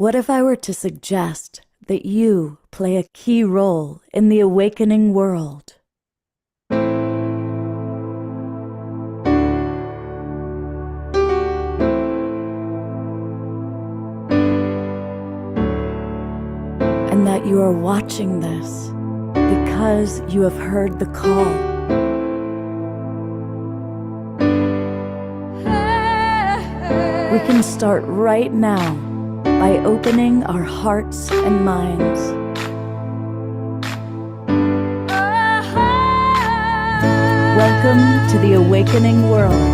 What if I were to suggest that you play a key role in the awakening world? And that you are watching this because you have heard the call. We can start right now by opening our hearts and minds. Welcome to the awakening world.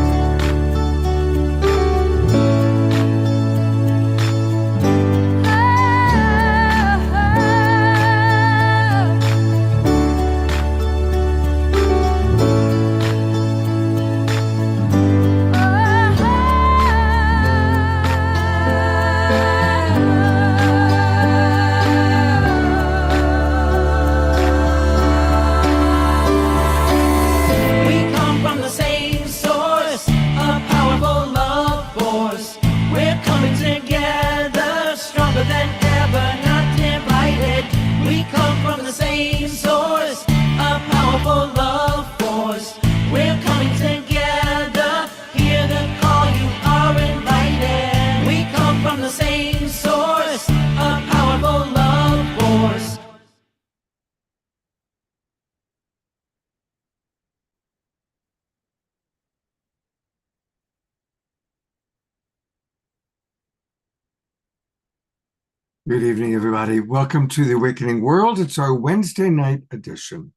Good evening, everybody. Welcome to the Awakening World. It's our Wednesday night edition.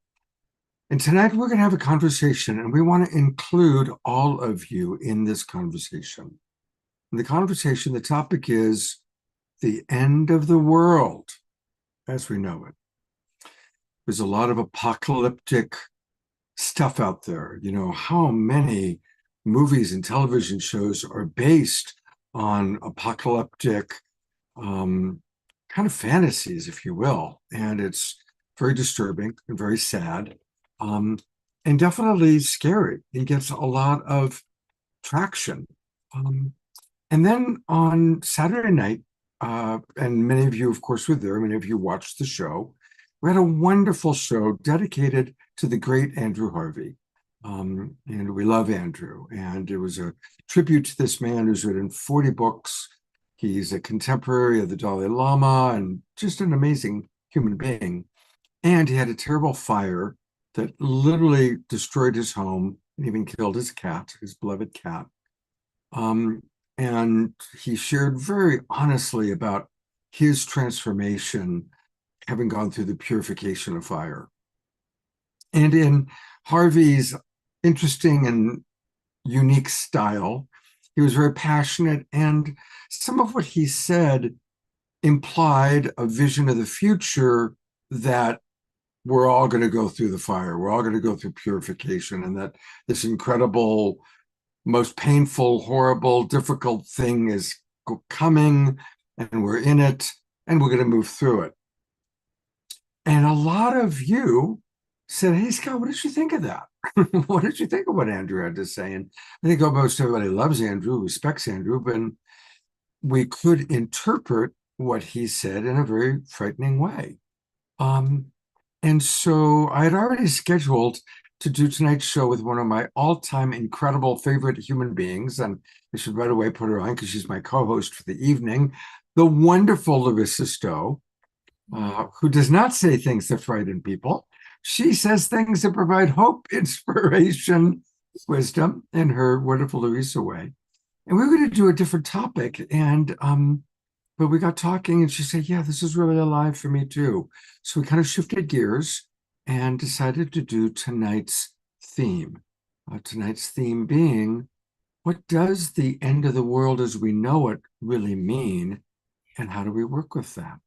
And tonight we're going to have a conversation, and we want to include all of you in this conversation. In the conversation, the topic is the end of the world as we know it. There's a lot of apocalyptic stuff out there. You know, how many movies and television shows are based on apocalyptic kind of fantasies, if you will, and it's very disturbing and very sad, and definitely scary. It gets a lot of traction. And then on Saturday night, and many of you, of course, were there, many of you watched the show, we had a wonderful show dedicated to the great Andrew Harvey. And we love Andrew. And it was a tribute to this man who's written 40 books. He's a contemporary of the Dalai Lama and just an amazing human being. And he had a terrible fire that literally destroyed his home and even killed his cat, his beloved cat. And he shared very honestly about his transformation, having gone through the purification of fire. And in Harvey's interesting and unique style, he was very passionate, and some of what he said implied a vision of the future that we're all going to go through the fire. We're all going to go through purification, and that this incredible, most painful, horrible, difficult thing is coming, and we're in it, and we're going to move through it. And a lot of you said, hey, Scott, what did you think of that? What did you think of what Andrew had to say? And I think almost everybody loves Andrew, respects Andrew, but we could interpret what he said in a very frightening way. And so I had already scheduled to do tonight's show with one of my all-time incredible favorite human beings, and I should right away put her on because she's my co-host for the evening, the wonderful Larissa Stowe, who does not say things that frighten people. She says things that provide hope, inspiration, wisdom in her wonderful Larissa way. And we were going to do a different topic, and but we got talking, and she said, yeah, this is really alive for me too. So we kind of shifted gears and decided to do tonight's theme. Tonight's theme being, what does the end of the world as we know it really mean, and how do we work with that?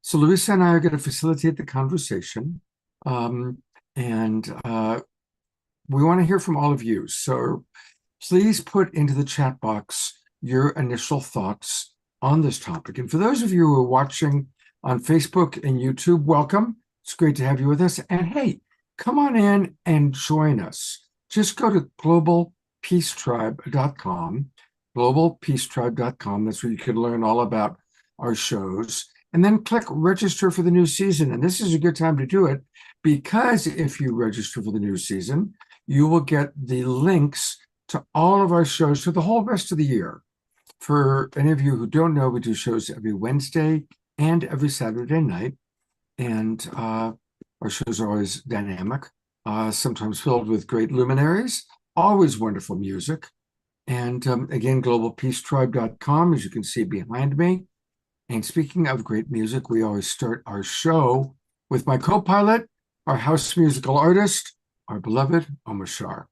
So Larissa and I are going to facilitate the conversation, and we want to hear from all of you. So please put into the chat box your initial thoughts on this topic. And for those of you who are watching on Facebook and YouTube, welcome. It's great to have you with us. And hey, come on in and join us. Just go to globalpeacetribe.com, globalpeacetribe.com. That's where you can learn all about our shows. And then click register for the new season. And this is a good time to do it because if you register for the new season, you will get the links to all of our shows for the whole rest of the year. For any of you who don't know, we do shows every Wednesday and every Saturday night. And our shows are always dynamic, sometimes filled with great luminaries, always wonderful music. And again, globalpeacetribe.com, as you can see behind me. And speaking of great music, we always start our show with my co-pilot, our house musical artist, our beloved Omar Shar.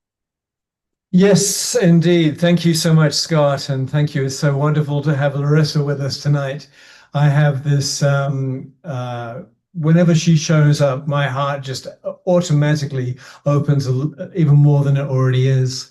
Yes, indeed. Thank you so much, Scott. And thank you. It's so wonderful to have Larissa with us tonight. I have this, whenever she shows up, my heart just automatically opens even more than it already is.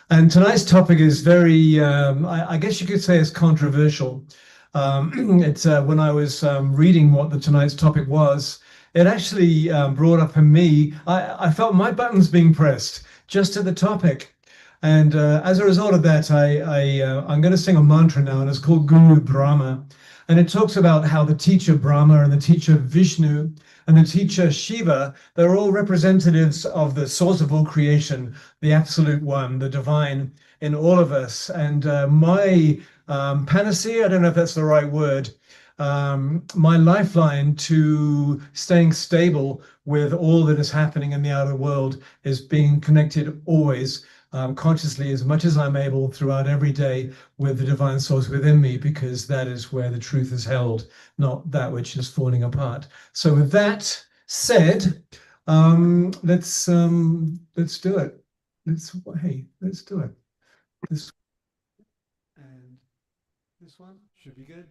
And tonight's topic is very, I guess you could say it's controversial. It's when I was reading what tonight's topic was, it actually brought up in me, I felt my buttons being pressed just at the topic. And as a result of that, I'm going to sing a mantra now, and it's called Guru Brahma. And it talks about how the teacher Brahma and the teacher Vishnu and the teacher Shiva, they're all representatives of the source of all creation, the absolute one, the divine in all of us. And my panacea, I don't know if that's the right word, my lifeline to staying stable with all that is happening in the outer world is being connected always, consciously as much as I'm able throughout every day with the divine source within me, because that is where the truth is held, not that which is falling apart. So with that said, let's do it. Let's do it. And this one should be good.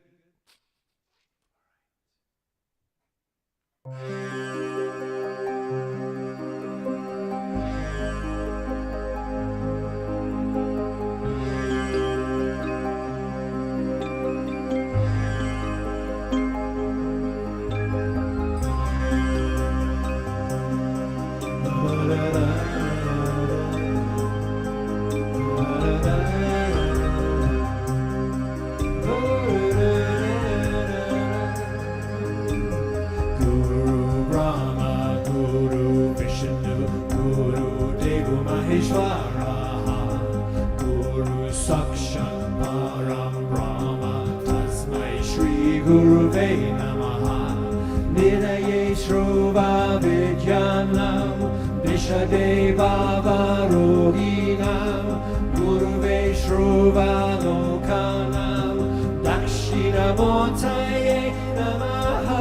Guruve Namaha Niraye Shruva Vidyanam Dishade Bhava Roginam Guruve Shruva Lokanam Dakshina Motaye Namaha.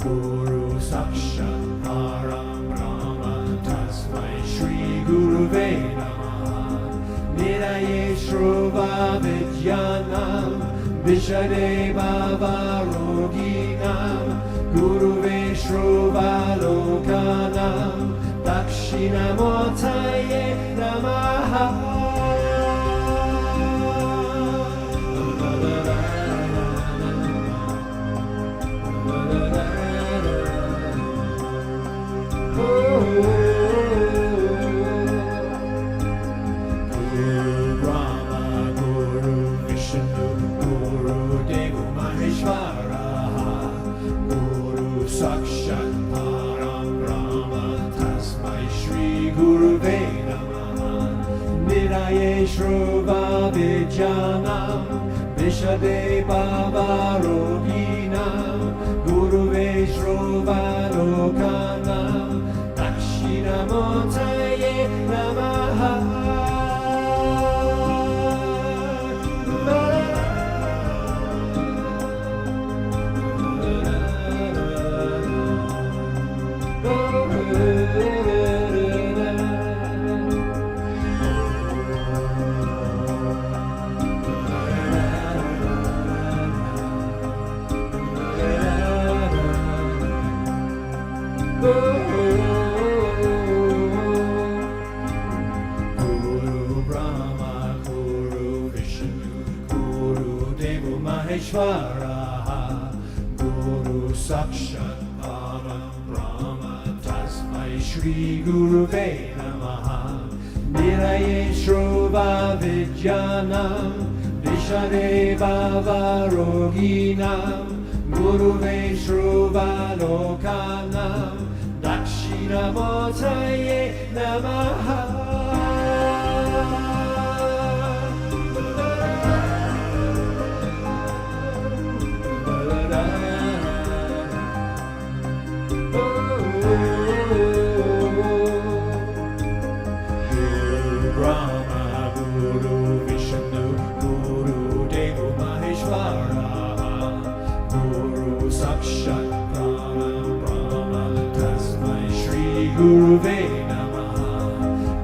Guru Sakshat Param Brahma Tasmai Shri Guruve Namaha Niraye Shruva Vidyanam Vishade Bhava Roginam Guruve Shruva Lokanam Dakshina Motaye Namaha. Guru Brahma, Guru Vishnu, Guru Devu Maheshwara, Guru Sakshat Param Brahma Tasmai Shri Guruve Namaha Niraye Shruva Vidyanam Vishade Bhava Roginam Guruve Shruva Lokanam Dakshina Motaye Namaha. Sakshat Param Brahma Tasmai Shri Guruve Namaha Niraye Shruva Vidyanam Vishadeva Varoginam Guruve Shruva Lokanam Dakshinamurtaye Namaha. Guruve Namaha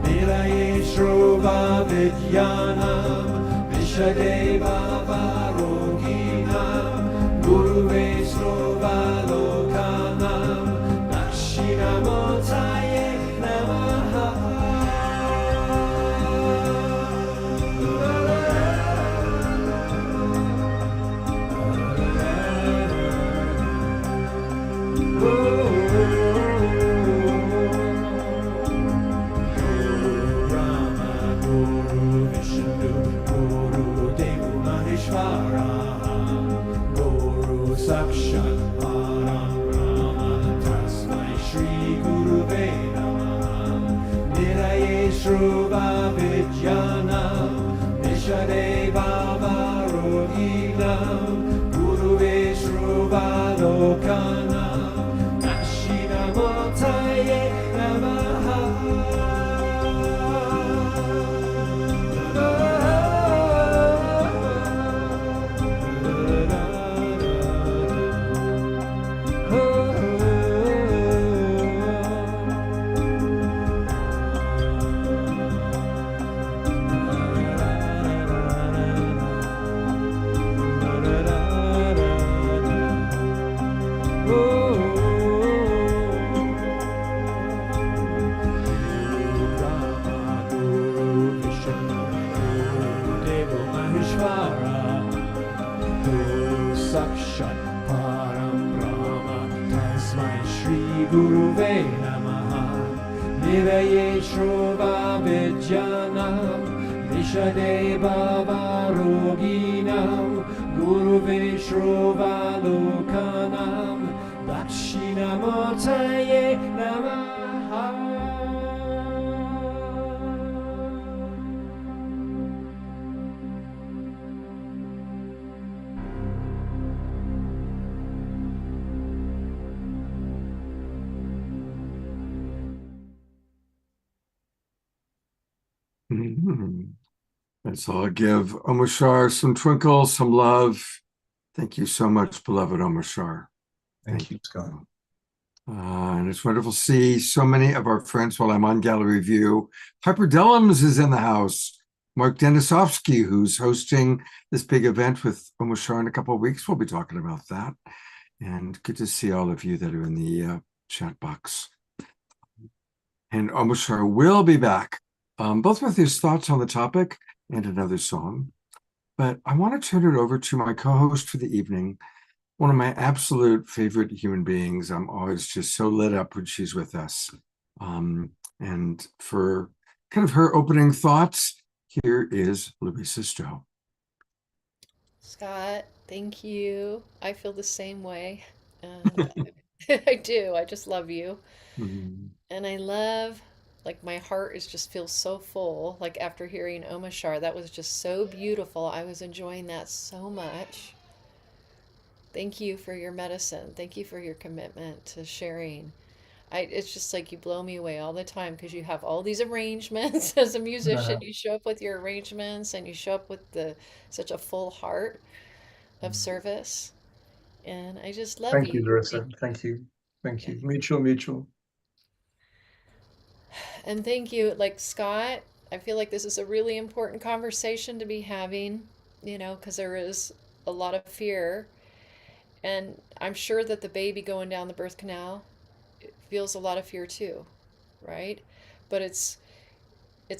Nilaye Shruva Vidyanam Vishadeva Varoginam Guruve Shruva Lokanam Dakshinamurtaye Namaha. Sakshat Param Brahma Tasmai Shri Guruve Namaha Niraye Shruva Vidyanam Vishadeva Varoginam Guruve Shruva Lokanam Dakshinamurtaye Namaha. Sakshat Param Brahma Tasmai Shri Guruve Namaha Niraye Shruva Vidyanam Vishadeva Varoginam Guruve Shruva Lokanam Dakshinamurtaye Namaha. Mhm. Let's all give Omashar some twinkle, some love. Thank you so much, beloved Omashar. Thank you, Scott. And it's wonderful to see so many of our friends while I'm on gallery view. Harper Dellums is in the house. Mark Denisovsky, who's hosting this big event with Omashar in a couple of weeks. We'll be talking about that. And good to see all of you that are in the chat box. And Omashar will be back, both with his thoughts on the topic and another song. But I want to turn it over to my co-host for the evening, one of my absolute favorite human beings. I'm always just so lit up when she's with us. And for kind of her opening thoughts, here is Louisa Stowe. Scott, thank you. I feel the same way. And I do. I just love you. Mhm. And I love, like, my heart is just feels so full. Like, after hearing Omashar, that was just so beautiful. I was enjoying that so much. Thank you for your medicine. Thank you for your commitment to sharing. It's just like you blow me away all the time because you have all these arrangements as a musician. You show up with your arrangements and you show up with such a full heart of service. And I just love Thank you, you. Larissa. Thank you. Thank you. Mutual. And thank you, like Scott. I feel like this is a really important conversation to be having, because there is a lot of fear. And I'm sure that the baby going down the birth canal feels a lot of fear too, right? But it's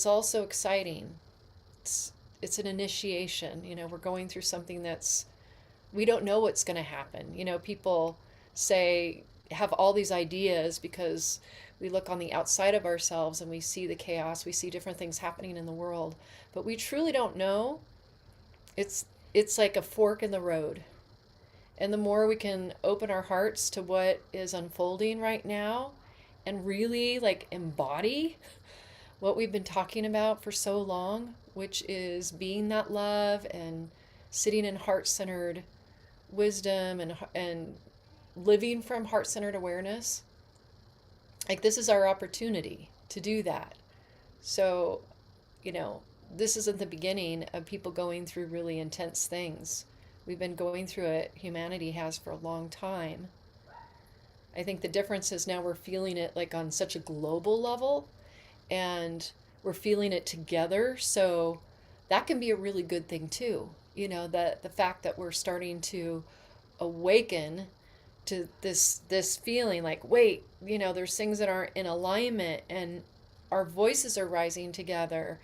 also exciting. It's an initiation. We're going through something we don't know what's going to happen. People say, have all these ideas because we look on the outside of ourselves and we see the chaos, we see different things happening in the world, but we truly don't know. It's like a fork in the road. And the more we can open our hearts to what is unfolding right now and really like embody what we've been talking about for so long, which is being that love and sitting in heart-centered wisdom and living from heart-centered awareness. Like this is our opportunity to do that. So, you know, this isn't the beginning of people going through really intense things. We've been going through it, humanity has for a long time. I think the difference is now we're feeling it like on such a global level and we're feeling it together. So that can be a really good thing too. You know, that the fact that we're starting to awaken to this feeling like, wait, you know, there's things that aren't in alignment and our voices are rising together.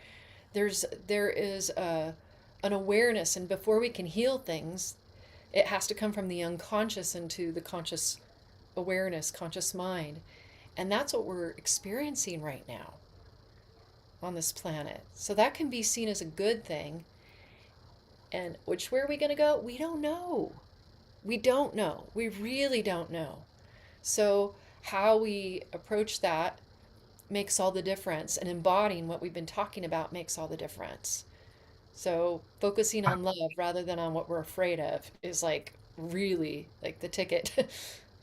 There is an awareness, and before we can heal things, it has to come from the unconscious into the conscious awareness, conscious mind. And that's what we're experiencing right now on this planet. So that can be seen as a good thing. And which way are we going to go? We don't know. We don't know. We really don't know. So how we approach that makes all the difference, and embodying what we've been talking about makes all the difference. So focusing on love rather than on what we're afraid of is like really like the ticket. You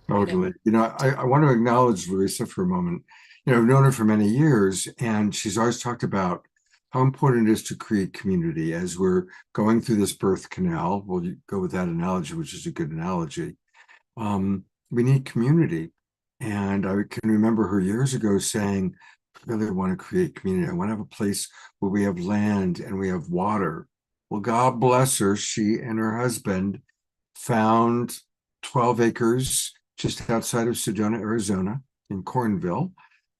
know. Totally. I want to acknowledge Larissa for a moment. I've known her for many years, and she's always talked about how important it is to create community as we're going through this birth canal. We'll go with that analogy, which is a good analogy. We need community. And I can remember her years ago saying, I really want to create community. I want to have a place where we have land and we have water. Well, God bless her. She and her husband found 12 acres just outside of Sedona, Arizona, in Cornville.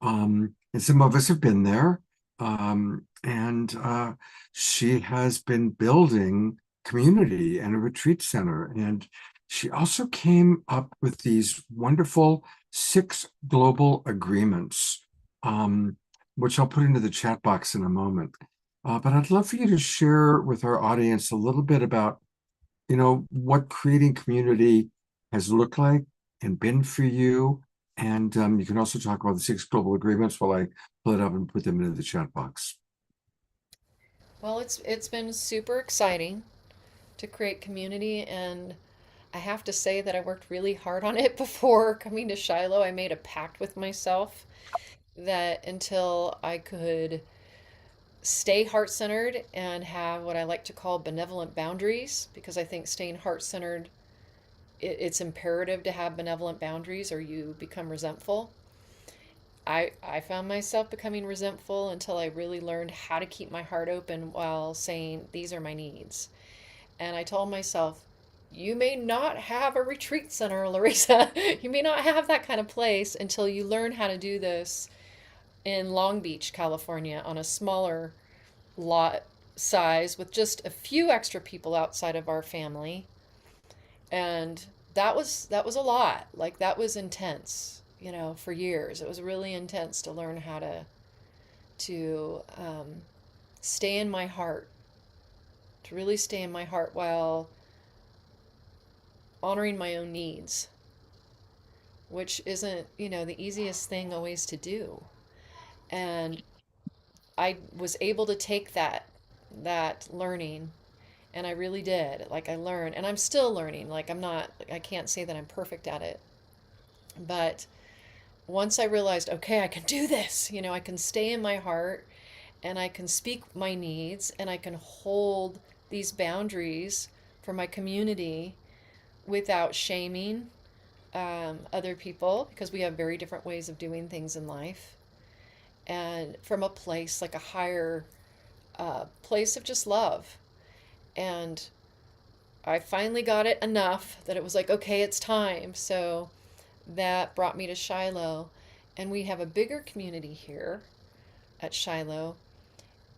And some of us have been there. And she has been building community and a retreat center. And she also came up with these wonderful 6 global agreements, which I'll put into the chat box in a moment. But I'd love for you to share with our audience a little bit about, what creating community has looked like and been for you. And you can also talk about the 6 global agreements while I pull it up and put them into the chat box. Well, it's been super exciting to create community, and I have to say that I worked really hard on it before coming to Shiloh. I made a pact with myself that until I could stay heart centered and have what I like to call benevolent boundaries, because I think staying heart centered, it's imperative to have benevolent boundaries or you become resentful. I found myself becoming resentful until I really learned how to keep my heart open while saying, these are my needs. And I told myself, you may not have a retreat center, Larissa. You may not have that kind of place until you learn how to do this in Long Beach, California, on a smaller lot size with just a few extra people outside of our family. And that was a lot. Like that was intense, for years. It was really intense to learn how to stay in my heart, to really stay in my heart while honoring my own needs, which isn't, the easiest thing always to do. And I was able to take that learning, and I really did. Like I learned, and I'm still learning. Like I can't say that I'm perfect at it. But once I realized, okay, I can do this, I can stay in my heart and I can speak my needs and I can hold these boundaries for my community without shaming other people, because we have very different ways of doing things in life, and from a place like a higher place of just love. And I finally got it enough that it was like, okay, it's time. So that brought me to Shiloh, and we have a bigger community here at Shiloh,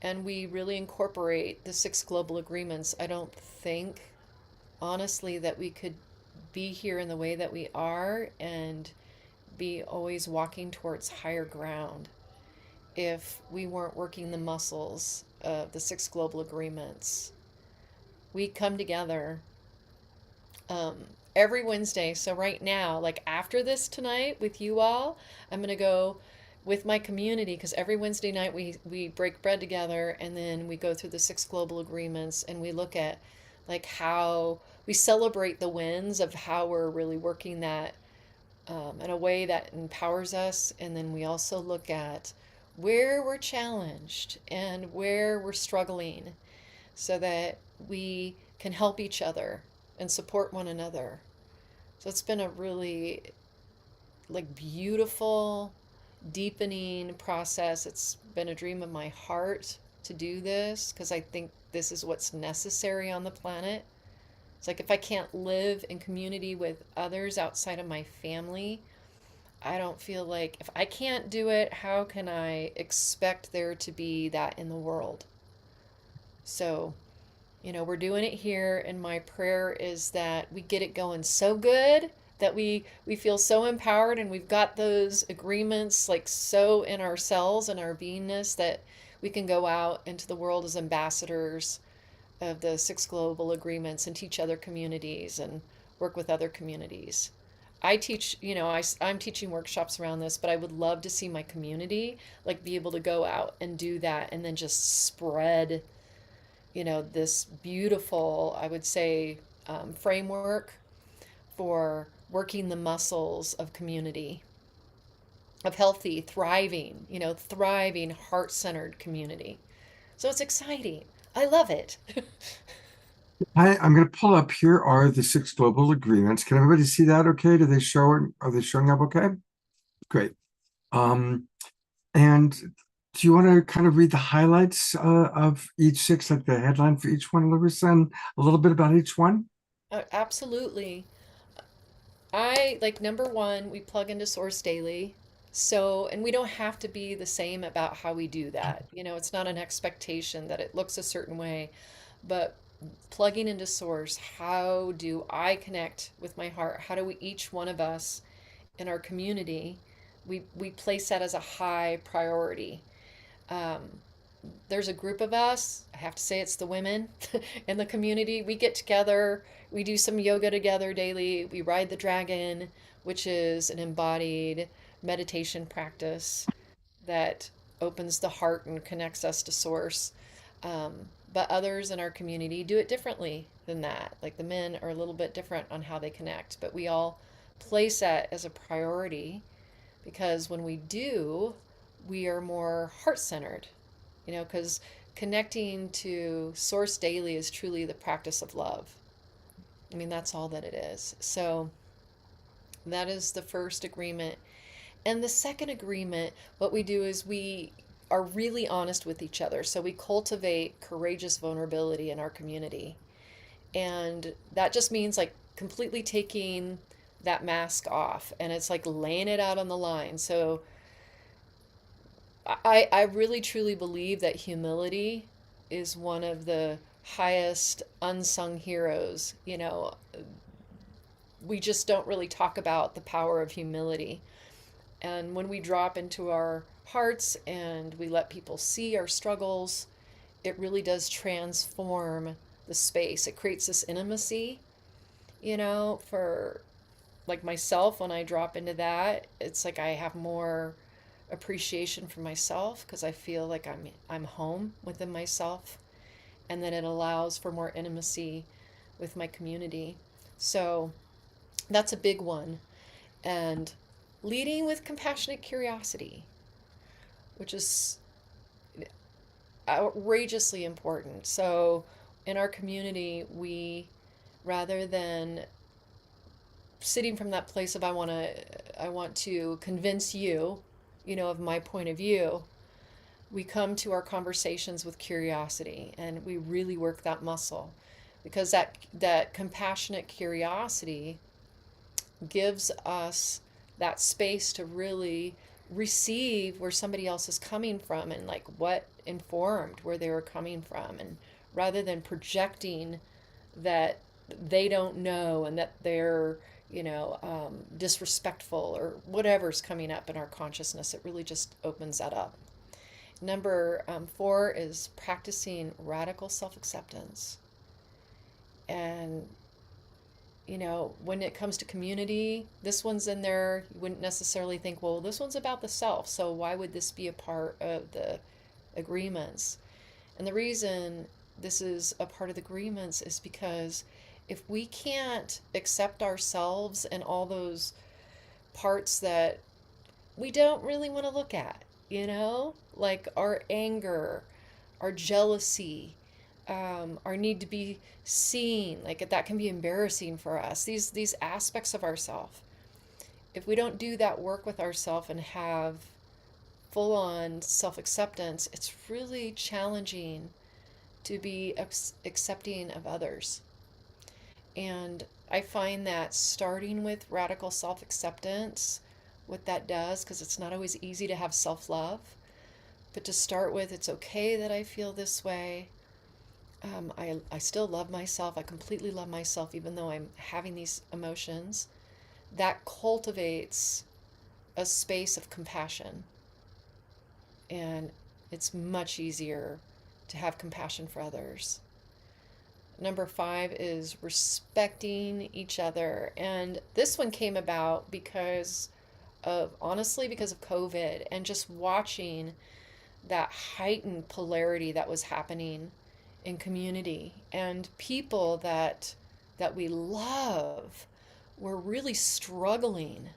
and we really incorporate the 6 global agreements. I don't think, honestly, that we could be here in the way that we are and be always walking towards higher ground if we weren't working the muscles of the six global agreements. We come together um, every Wednesday. So right now, like after this tonight with you all, I'm gonna go with my community because every Wednesday night we break bread together and then we go through the six global agreements and we look at like how we celebrate the wins of how we're really working that in a way that empowers us, and then we also look at where we're challenged and where we're struggling so that we can help each other and support one another. So it's been a really like beautiful, deepening process. It's been a dream of my heart to do this because I think this is what's necessary on the planet. It's like if I can't live in community with others outside of my family, I don't feel like if I can't do it, how can I expect there to be that in the world? So we're doing it here, and my prayer is that we get it going so good that we feel so empowered and we've got those agreements like so in ourselves and our beingness that we can go out into the world as ambassadors of the six global agreements and teach other communities and work with other communities. I teach, I'm teaching workshops around this, but I would love to see my community like be able to go out and do that and then just spread this beautiful, I would say, framework for working the muscles of community, of healthy, thriving, heart-centered community. So it's exciting. I love it. I'm going to pull up. Here are the six global agreements. Can everybody see that? Okay. Do they show it? Are they showing up? Okay. Great. And do you want to kind of read the highlights of each six, like the headline for each one, Larissa, and a little bit about each one? Absolutely. I like number one, we plug into Source daily. So, and we don't have to be the same about how we do that. It's not an expectation that it looks a certain way, but plugging into Source, how do I connect with my heart? How do we, each one of us in our community, we place that as a high priority. Um, there's a group of us, I have to say it's the women in the community. We get together, we do some yoga together daily, we ride the dragon, which is an embodied meditation practice that opens the heart and connects us to source. Um, but others in our community do it differently than that. Like the men are a little bit different on how they connect, but we all place that as a priority because when we do, we are more heart centered, because connecting to Source daily is truly the practice of love. I mean, that's all that it is. So that is the first agreement. And the second agreement, what we do is we are really honest with each other. So we cultivate courageous vulnerability in our community. And that just means like completely taking that mask off and it's like laying it out on the line. So I really truly believe that humility is one of the highest unsung heroes. We just don't really talk about the power of humility. And when we drop into our hearts and we let people see our struggles, it really does transform the space. It creates this intimacy, for like myself. When I drop into that, it's like I have more appreciation for myself because I feel like I'm home within myself, and then it allows for more intimacy with my community. So that's a big one. And leading with compassionate curiosity, which is outrageously important. So in our community, we, rather than sitting from that place of I want to convince you, of my point of view, we come to our conversations with curiosity and we really work that muscle because that compassionate curiosity gives us that space to really receive where somebody else is coming from and like what informed where they were coming from, and rather than projecting that they don't know and that they're, disrespectful or whatever's coming up in our consciousness. It really just opens that up. Number 4 is practicing radical self acceptance. And, when it comes to community, this one's in there. You wouldn't necessarily think, well, this one's about the self, so why would this be a part of the agreements? And the reason this is a part of the agreements is because if we can't accept ourselves and all those parts that we don't really want to look at, like our anger, our jealousy, our need to be seen, like that can be embarrassing for us. These aspects of ourself. If we don't do that work with ourselves and have full on self acceptance, it's really challenging to be accepting of others. And I find that starting with radical self acceptance, what that does, because it's not always easy to have self love, but to start with, it's okay that I feel this way. I still love myself. I completely love myself, even though I'm having these emotions. That cultivates a space of compassion. And it's much easier to have compassion for others. Number 5 is respecting each other. And this one came about honestly, because of COVID and just watching that heightened polarity that was happening in community, and people that we love were really struggling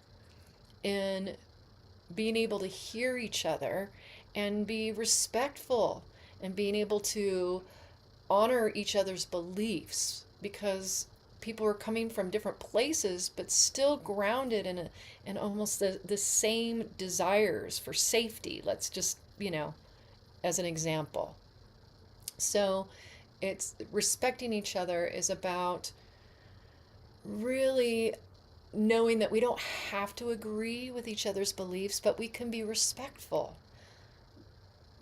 in being able to hear each other and be respectful and being able to honor each other's beliefs, because people were coming from different places but still grounded in almost the same desires for safety. Let's just, as an example. So it's respecting each other is about really knowing that we don't have to agree with each other's beliefs, but we can be respectful.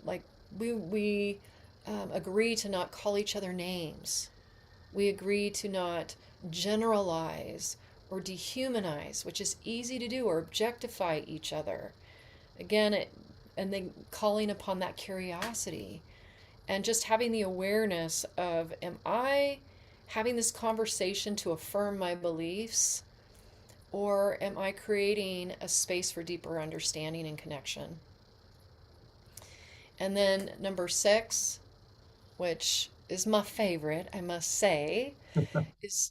Like we agree to not call each other names. We agree to not generalize or dehumanize, which is easy to do, or objectify each other. Again, and then calling upon that curiosity and just having the awareness of, am I having this conversation to affirm my beliefs, or am I creating a space for deeper understanding and connection? And then number 6, which is my favorite, I must say, is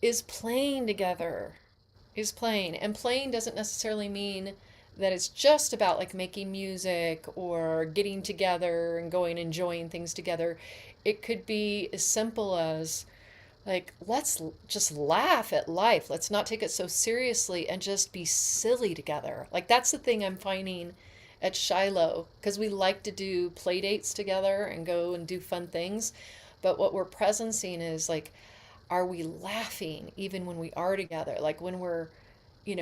is playing together. Is playing. And playing doesn't necessarily mean that it's just about like making music or getting together and going enjoying things together. It could be as simple as like, let's just laugh at life. Let's not take it so seriously and just be silly together. Like, that's the thing I'm finding at Shiloh, because we like to do play dates together and go and do fun things. But what we're presencing is like, are we laughing even when we are together? Like when we're,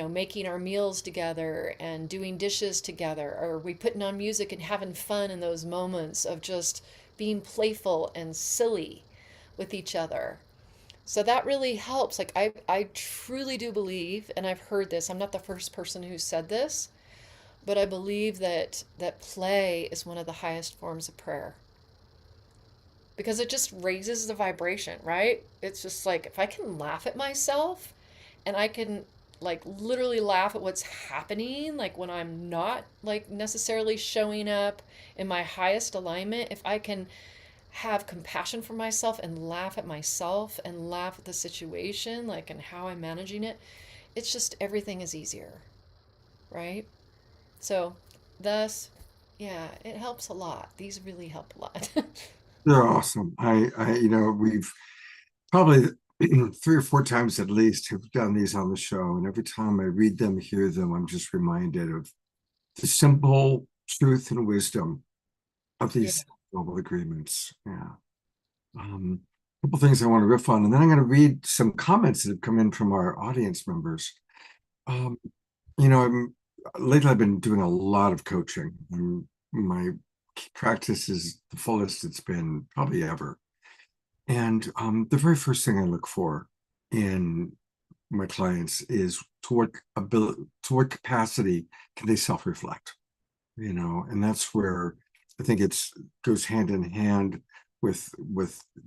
making our meals together and doing dishes together? Or are we putting on music and having fun in those moments of just being playful and silly with each other? So that really helps. Like I truly do believe, and I've heard this, I'm not the first person who said this, but I believe that play is one of the highest forms of prayer. Because it just raises the vibration, right? It's just like, if I can laugh at myself and I can like literally laugh at what's happening, like when I'm not like necessarily showing up in my highest alignment, if I can have compassion for myself and laugh at myself and laugh at the situation, like, and how I'm managing it, it's just everything is easier, right? So, thus, yeah, it helps a lot. These really help a lot. They're awesome. We've probably 3 or 4 times at least have done these on the show, and every time I read them, hear them, I'm just reminded of the simple truth and wisdom of Yeah. these global agreements. Yeah. A couple things I want to riff on, and then I'm going to read some comments that have come in from our audience members. Lately I've been doing a lot of coaching, and my practice is the fullest it's been probably ever. And the very first thing I look for in my clients is to what capacity can they self-reflect, and that's where I think it's goes hand in hand with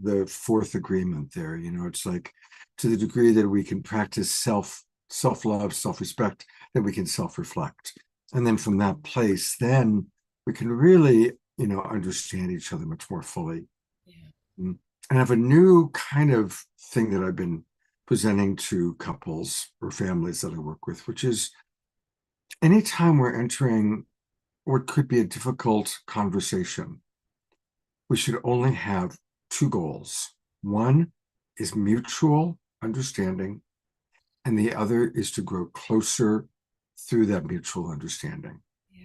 the fourth agreement there. It's like to the degree that we can practice self-love, self-respect, that we can self-reflect. And then from that place, then we can really, understand each other much more fully. Yeah. And I have a new kind of thing that I've been presenting to couples or families that I work with, which is anytime we're entering what could be a difficult conversation, we should only have two goals. One is mutual understanding, and the other is to grow closer through that mutual understanding.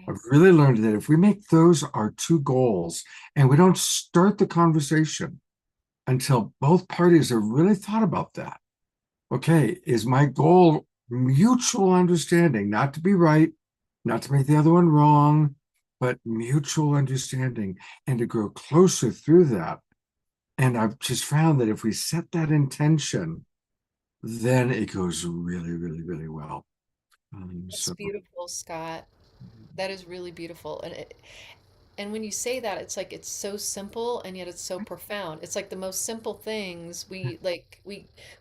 I've Yes. really learned that if we make those our two goals and we don't start the conversation until both parties have really thought about that. Okay, is my goal mutual understanding, not to be right, not to make the other one wrong, but mutual understanding and to grow closer through that. And I've just found that if we set that intention, then it goes really, really, really well. That's So, beautiful, Scott. That is really beautiful. And when you say that, it's like it's so simple and yet it's so profound. It's like the most simple things we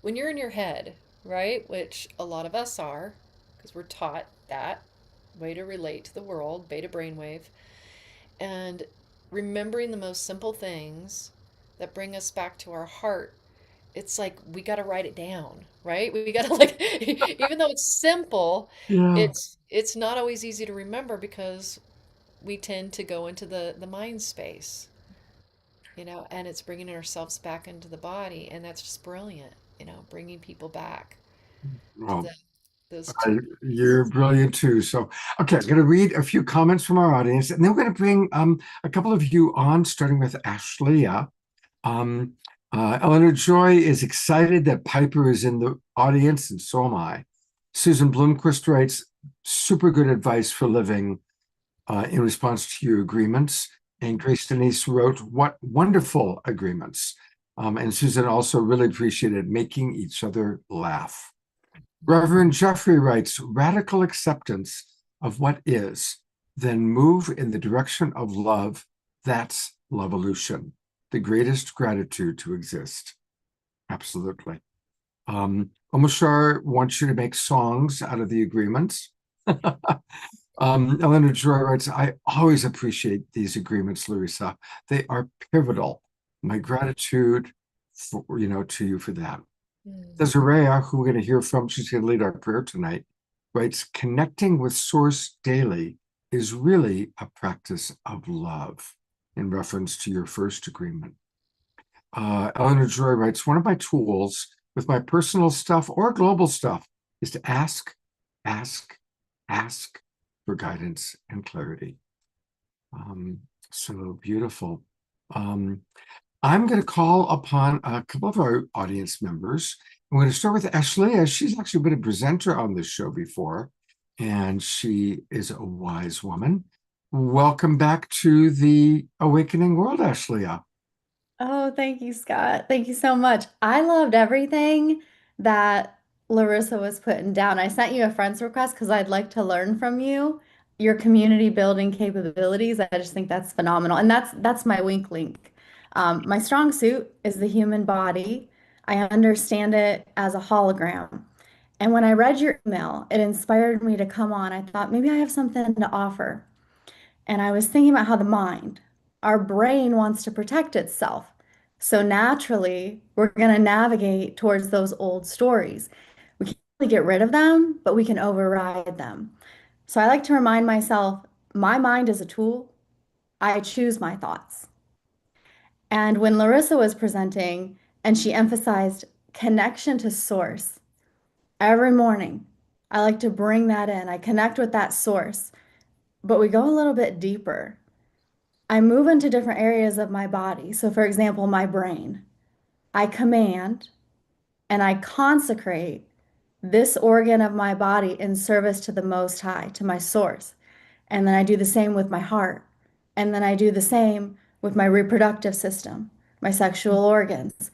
when you're in your head, right? Which a lot of us are, because we're taught that way to relate to the world, beta brainwave, and remembering the most simple things that bring us back to our heart. It's like we got to write it down, right? We got to like even though it's simple, yeah. it's not always easy to remember because we tend to go into the mind space, and it's bringing ourselves back into the body, and that's just brilliant, bringing people back to Well, those two. you're brilliant too. So, okay, I'm going to read a few comments from our audience, and then we're going to bring a couple of you on, starting with Ashley. Um, Eleanor Joy is excited that Piper is in the audience, and so am I. Susan Bloomquist writes, super good advice for living in response to your agreements. And Grace Denise wrote, what wonderful agreements. And Susan also really appreciated making each other laugh. Reverend Jeffrey writes, radical acceptance of what is, then move in the direction of love. That's Lovolution, the greatest gratitude to exist. Absolutely. Omashar wants you to make songs out of the agreements. Eleanor Joy writes, I always appreciate these agreements, Larissa. They are pivotal. My gratitude to you for that. Mm. Desiree, who we're going to hear from, she's going to lead our prayer tonight, writes, connecting with Source daily is really a practice of love, in reference to your first agreement. Eleanor Joy writes, one of my tools with my personal stuff or global stuff is to ask, ask, ask for guidance and clarity. So beautiful. I'm going to call upon a couple of our audience members. I'm going to start with Ashley, as she's actually been a presenter on this show before, and she is a wise woman. Welcome back to the Awakening World, Ashley. Oh, thank you, Scott. Thank you so much. I loved everything that Larissa was putting down. I sent you a friend's request because I'd like to learn from you, your community building capabilities. I just think that's phenomenal. And that's my wink link. My strong suit is the human body. I understand it as a hologram. And when I read your email, it inspired me to come on. I thought maybe I have something to offer. And I was thinking about how the mind, our brain wants to protect itself. So naturally, we're going to navigate towards those old stories. We can't really get rid of them, but we can override them. So I like to remind myself, my mind is a tool. I choose my thoughts. And when Larissa was presenting and she emphasized connection to source, every morning, I like to bring that in. I connect with that source, but we go a little bit deeper. I move into different areas of my body. So, for example, my brain. I command and I consecrate this organ of my body in service to the Most High, to my source. And then I do the same with my heart. And then I do the same with my reproductive system, my sexual organs.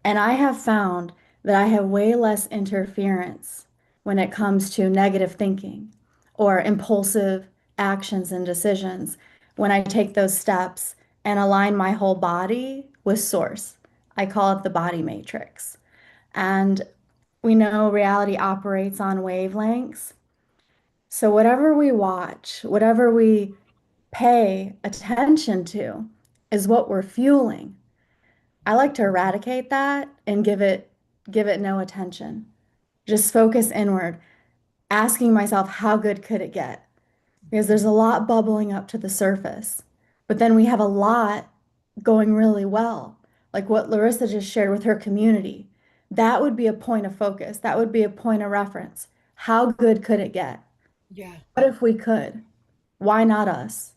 And I have found that I have way less interference when it comes to negative thinking or impulsive actions and decisions when I take those steps and align my whole body with source. I call it the body matrix. And we know reality operates on wavelengths. So whatever we watch, whatever we pay attention to is what we're fueling. I like to eradicate that and give it no attention. Just focus inward, asking myself how good could it get? Because there's a lot bubbling up to the surface. But then we have a lot going really well. Like what Larissa just shared with her community. That would be a point of focus. That would be a point of reference. How good could it get? Yeah. What if we could? Why not us?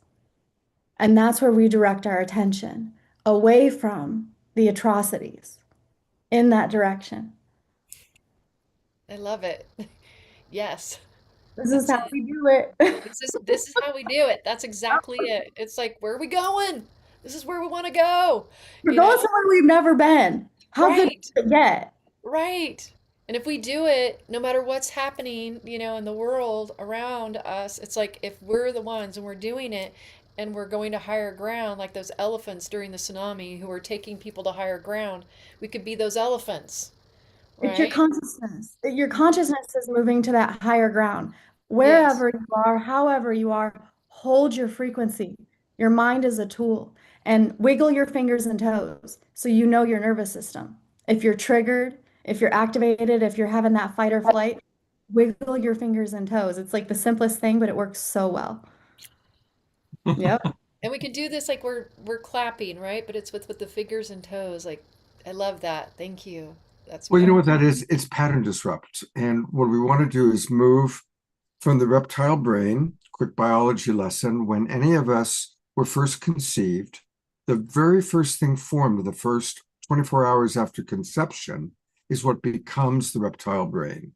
And that's where we direct our attention away from the atrocities in that direction. I love it. Yes. This is That's how it. we do it. This is how we do it. That's exactly it. It's like, where are we going? This is where we want to go, We're you know? going somewhere we've never been. How good Right. could it get? Right. And if we do it, no matter what's happening, in the world around us, it's like if we're the ones and we're doing it and we're going to higher ground, like those elephants during the tsunami who are taking people to higher ground, we could be those elephants, It's your right? consciousness. Your consciousness is moving to that higher ground. Yes. Wherever you are, however you are, hold your frequency. Your mind is a tool. And wiggle your fingers and toes so you know your nervous system. If you're triggered, if you're activated, if you're having that fight or flight, wiggle your fingers and toes. It's like the simplest thing, but it works so well. Yep. And we can do this like we're clapping, right? But it's with the fingers and toes. Like I love that. Thank you. That's Well, you know what beautiful. that is? It's pattern disrupt. And what we want to do is move from the reptile brain, quick biology lesson. When any of us were first conceived, the very first thing formed, the first 24 hours after conception, is what becomes the reptile brain.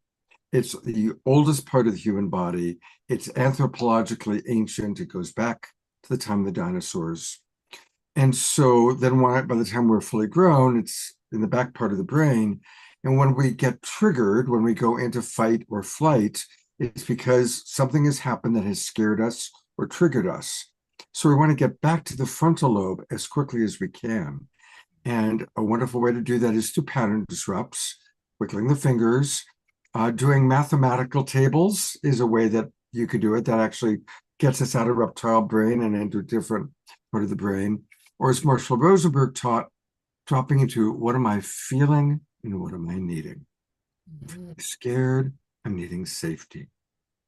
It's the oldest part of the human body. It's anthropologically ancient. It goes back to the time of the dinosaurs. And so then by the time we're fully grown, it's in the back part of the brain. And when we get triggered, when we go into fight or flight, it's because something has happened that has scared us or triggered us. So we want to get back to the frontal lobe as quickly as we can. And a wonderful way to do that is to pattern disrupts, wiggling the fingers. Doing mathematical tables is a way that you could do it that actually gets us out of reptile brain and into a different part of the brain. Or as Marshall Rosenberg taught, dropping into what am I feeling and what am I needing? Mhm. I'm scared, I'm needing safety.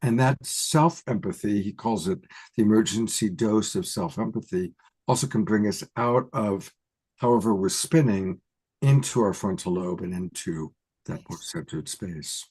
And that self-empathy, he calls it the emergency dose of self-empathy, also can bring us out of however we're spinning into our frontal lobe and into that more centered space.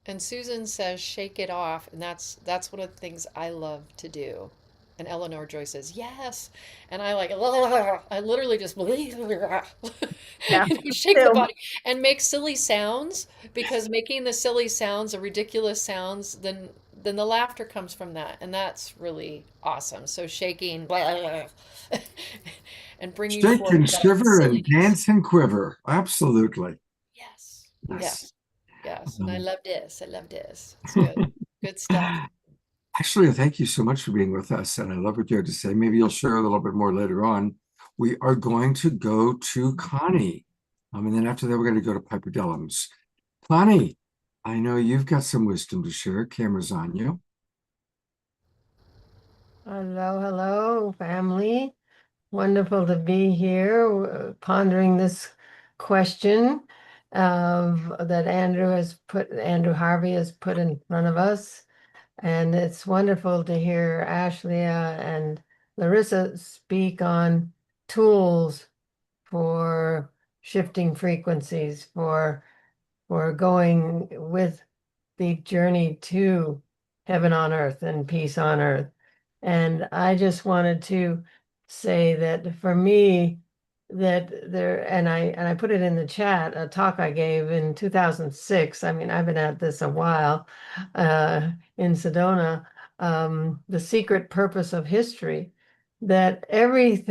And Susan says, shake it off. And that's one of the things I love to do. And Eleanor Joy says, yes. And I like, I literally just, Yeah. shake the Too. body and make silly sounds because making the silly sounds, the ridiculous sounds, then the laughter comes from that. And that's really awesome. So shaking and bringing Shake forth and that shiver and silliness. dance and quiver. Absolutely. Yes. Yes. Yes. Yes. And I Um, love this. I love this. It's good. Good stuff. Actually, thank you so much for being with us. And I love what you had to say. Maybe you'll share a little bit more later on. We are going to go to Connie. And then after that, we're going to go to Piper Dellums. Connie, I know you've got some wisdom to share. Camera's on you. Hello, hello, family. Wonderful to be here pondering this question that Andrew Harvey has put in front of us. And it's wonderful to hear Ashley and Larissa speak on tools for shifting frequencies, for going with the journey to heaven on earth and peace on earth. And I just wanted to say that for me, that there, and I put it in the chat, a talk I gave in 2006. I mean, I've been at this a while, in Sedona, the secret purpose of history, that every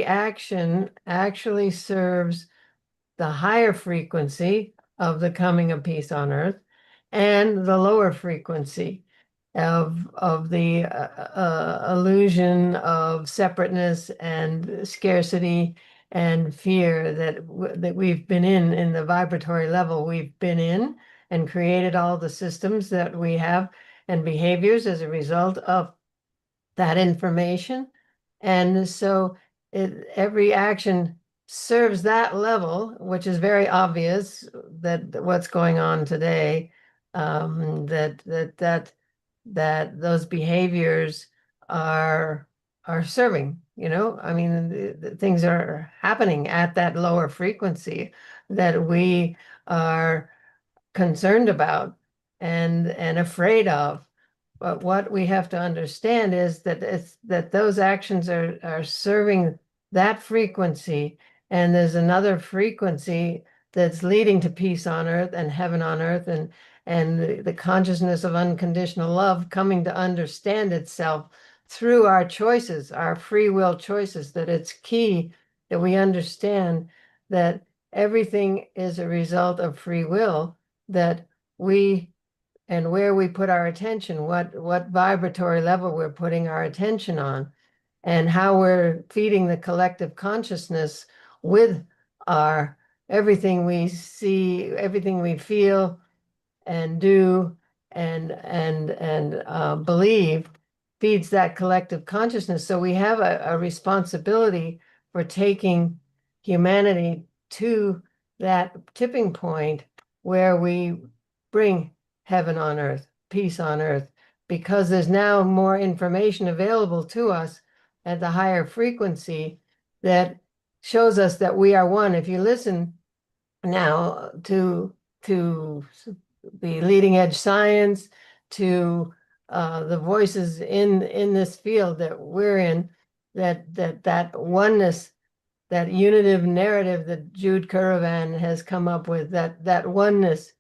action actually serves the higher frequency of the coming of peace on earth and the lower frequency of the illusion of separateness and scarcity and fear that we've been in the vibratory level we've been in, and created all the systems that we have and behaviors as a result of that information. And so every action serves that level, which is very obvious that what's going on today, that those behaviors are serving, I mean, the things are happening at that lower frequency that we are concerned about and afraid of. But what we have to understand is that those actions are serving that frequency, and there's another frequency that's leading to peace on earth and heaven on earth, and the consciousness of unconditional love coming to understand itself through our choices, our free will choices. That it's key that we understand that everything is a result of free will, that we and where we put our attention, what vibratory level we're putting our attention on, and how we're feeding the collective consciousness with our everything we see, everything we feel and do and believe feeds that collective consciousness. So we have a responsibility for taking humanity to that tipping point where we bring heaven on earth, peace on earth, because there's now more information available to us at the higher frequency that shows us that we are one. If you listen now to the leading edge science, to the voices in this field that we're in, that oneness, that unitive narrative that Jude Currivan has come up with, that oneness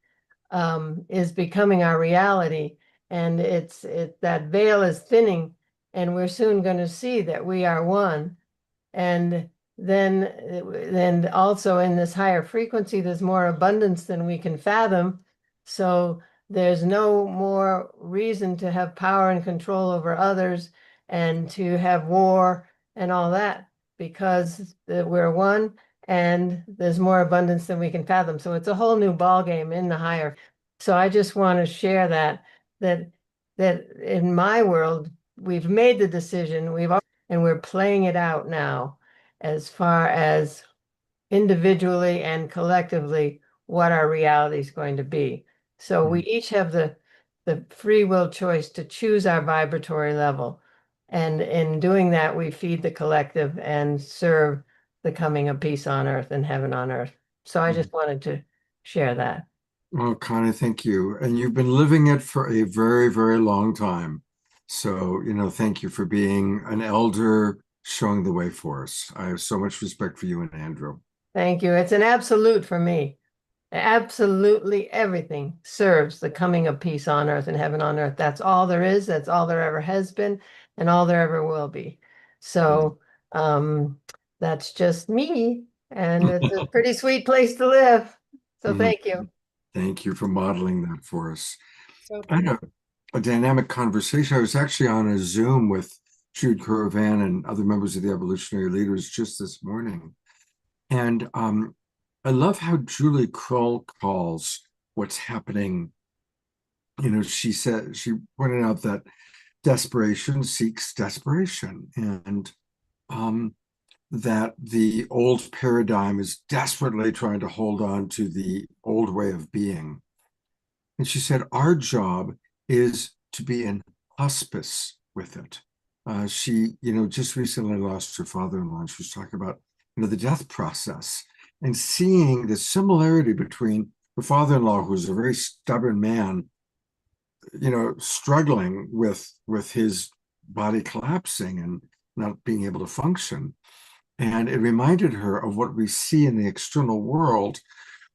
is becoming our reality, and that veil is thinning, and we're soon going to see that we are one. And then also in this higher frequency, there's more abundance than we can fathom. So there's no more reason to have power and control over others and to have war and all that, because we're one and there's more abundance than we can fathom. So it's a whole new ballgame in the higher. So I just want to share that in my world, we've made the decision, and we're playing it out now as far as individually and collectively what our reality is going to be. So we each have the free will choice to choose our vibratory level. And in doing that, we feed the collective and serve the coming of peace on earth and heaven on earth. So I just wanted to share that. Well, Connie, thank you. And you've been living it for a very, very long time. So, thank you for being an elder, showing the way for us. I have so much respect for you and Andrew. Thank you. It's an absolute for me. Absolutely everything serves the coming of peace on earth and heaven on earth. That's all there is. That's all there ever has been, and all there ever will be. So that's just me, and it's a pretty sweet place to live. So thank you. Thank you for modeling that for us. So I had a dynamic conversation. I was actually on a Zoom with Jude Currivan and other members of the Evolutionary Leaders just this morning. And I love how Julie Kroll calls what's happening. She pointed out that desperation seeks desperation, and that the old paradigm is desperately trying to hold on to the old way of being. And she said, our job is to be in hospice with it. She, just recently lost her father-in-law, and she was talking about, the death process, and seeing the similarity between her father-in-law, who's a very stubborn man, struggling with his body collapsing and not being able to function. And it reminded her of what we see in the external world,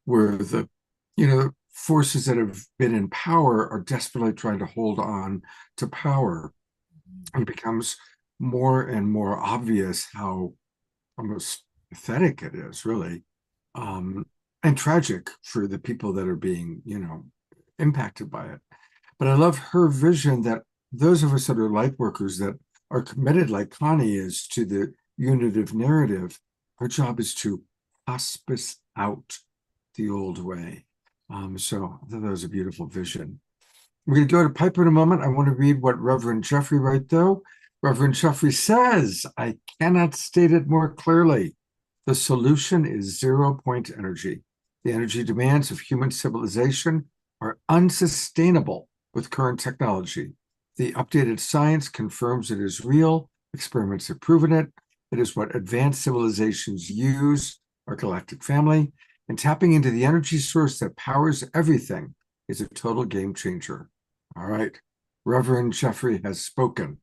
where the, forces that have been in power are desperately trying to hold on to power. And it becomes more and more obvious how almost pathetic it is, really, and tragic for the people that are being, impacted by it. But I love her vision that those of us that are light workers that are committed, like Connie is, to the unitive narrative, our job is to hospice out the old way. So I thought that was a beautiful vision. We're going to go to Piper in a moment. I want to read what Reverend Jeffrey wrote, though. Reverend Jeffrey says, I cannot state it more clearly. The solution is 0-point energy. The energy demands of human civilization are unsustainable with current technology. The updated science confirms it is real. Experiments have proven it. It is what advanced civilizations use, our galactic family, and tapping into the energy source that powers everything is a total game changer. All right, Reverend Jeffrey has spoken.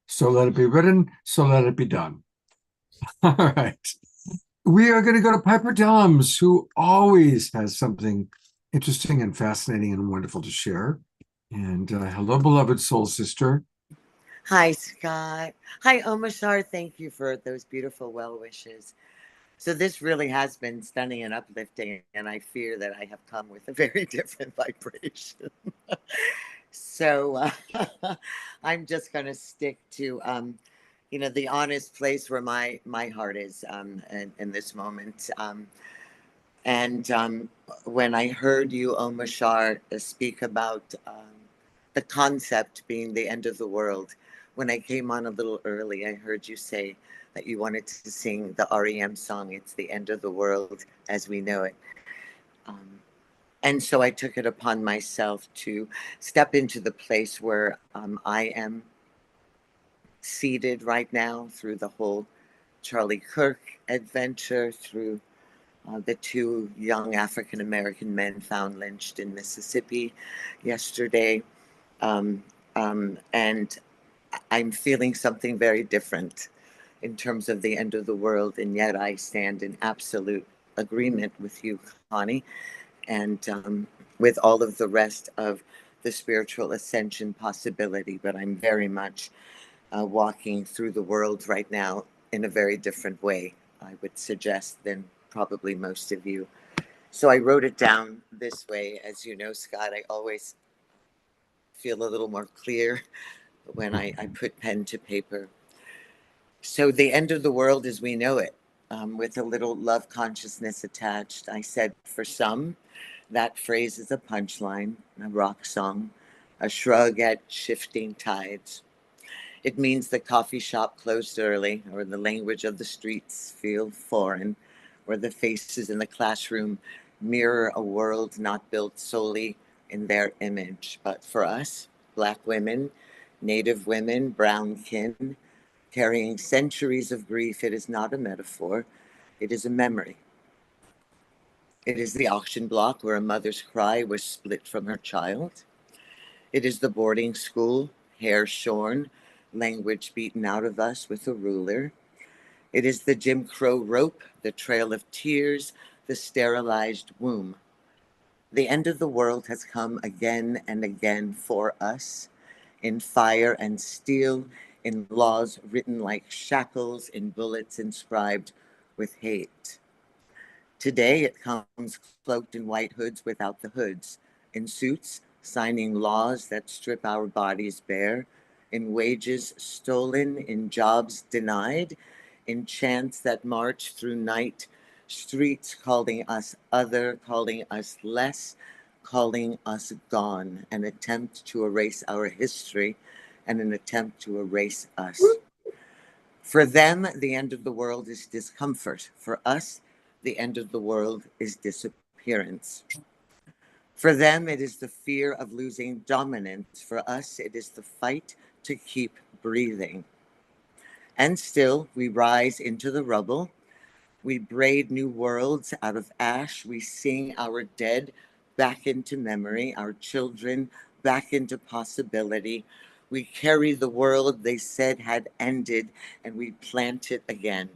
So let it be written, so let it be done. All right. We are going to go to Piper Dellums, who always has something interesting and fascinating and wonderful to share. And hello, beloved soul sister. Hi, Scott. Hi, Omashar. Thank you for those beautiful well wishes. So, this really has been stunning and uplifting, and I fear that I have come with a very different vibration. So, I'm just going to stick to, the honest place where my heart is in this moment. And when I heard you, Omashar, speak about the concept being the end of the world, when I came on a little early, I heard you say that you wanted to sing the REM song, It's the End of the World as We Know It. And so I took it upon myself to step into the place where I am seated right now through the whole Charlie Kirk adventure, through the two young African American men found lynched in Mississippi yesterday. And I'm feeling something very different in terms of the end of the world. And yet I stand in absolute agreement with you, Connie, and with all of the rest of the spiritual ascension possibility. But I'm very much walking through the world right now in a very different way, I would suggest, than probably most of you. So I wrote it down this way. As you know, Scott, I always feel a little more clear when I put pen to paper. So the end of the world as we know it, with a little love consciousness attached. I said, for some, that phrase is a punchline, a rock song, a shrug at shifting tides. It means the coffee shop closed early, or the language of the streets feel foreign, or the faces in the classroom mirror a world not built solely in their image. But for us, Black women, Native women, brown kin, carrying centuries of grief, it is not a metaphor, it is a memory. It is the auction block where a mother's cry was split from her child. It is the boarding school, hair shorn, language beaten out of us with a ruler. It is the Jim Crow rope, the trail of tears, the sterilized womb. The end of the world has come again and again for us, in fire and steel, in laws written like shackles, in bullets inscribed with hate. Today it comes cloaked in white hoods without the hoods, in suits signing laws that strip our bodies bare, in wages stolen, in jobs denied, in chants that march through night, streets calling us other, calling us less, calling us gone, an attempt to erase our history and an attempt to erase us. For them, the end of the world is discomfort. For us, the end of the world is disappearance. For them, it is the fear of losing dominance. For us, it is the fight to keep breathing. And still, we rise into the rubble. We braid new worlds out of ash. We sing our dead back into memory, our children back into possibility. We carry the world they said had ended, and we plant it again.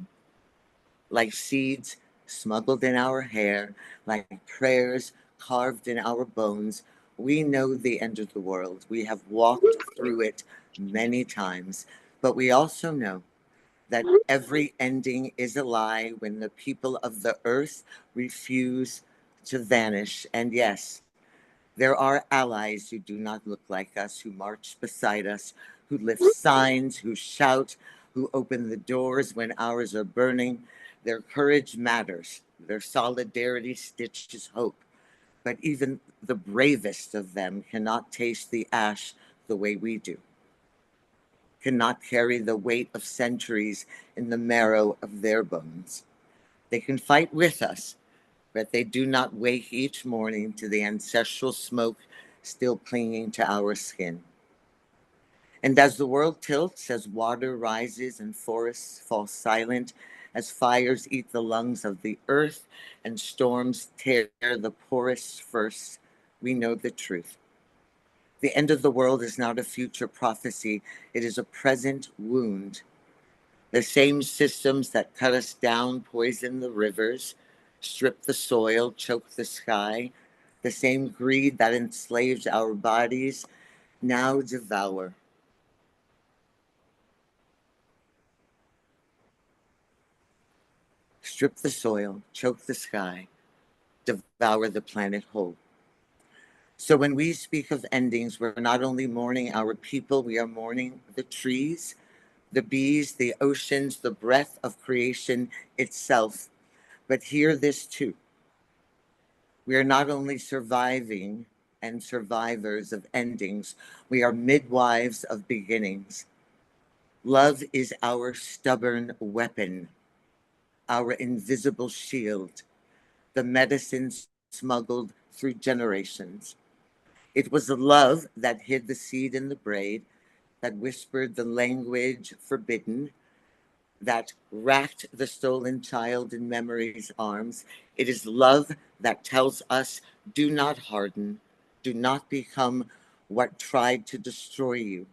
Like seeds smuggled in our hair, like prayers carved in our bones, we know the end of the world. We have walked through it many times, but we also know that every ending is a lie when the people of the earth refuse to vanish. And yes, there are allies who do not look like us, who march beside us, who lift signs, who shout, who open the doors when ours are burning. Their courage matters. Their solidarity stitches hope. But even the bravest of them cannot taste the ash the way we do, cannot carry the weight of centuries in the marrow of their bones. They can fight with us, but they do not wake each morning to the ancestral smoke still clinging to our skin. And as the world tilts, as water rises and forests fall silent, as fires eat the lungs of the earth and storms tear the poorest first, we know the truth. The end of the world is not a future prophecy, it is a present wound. The same systems that cut us down poison the rivers, strip the soil, choke the sky. The same greed that enslaves our bodies now devour. Strip the soil, choke the sky, devour the planet whole. So when we speak of endings, we're not only mourning our people, we are mourning the trees, the bees, the oceans, the breath of creation itself. But hear this too. We are not only surviving and survivors of endings, we are midwives of beginnings. Love is our stubborn weapon, our invisible shield, the medicine smuggled through generations. It was the love that hid the seed in the braid, that whispered the language forbidden, that racked the stolen child in memory's arms. It is love that tells us, do not harden, do not become what tried to destroy you.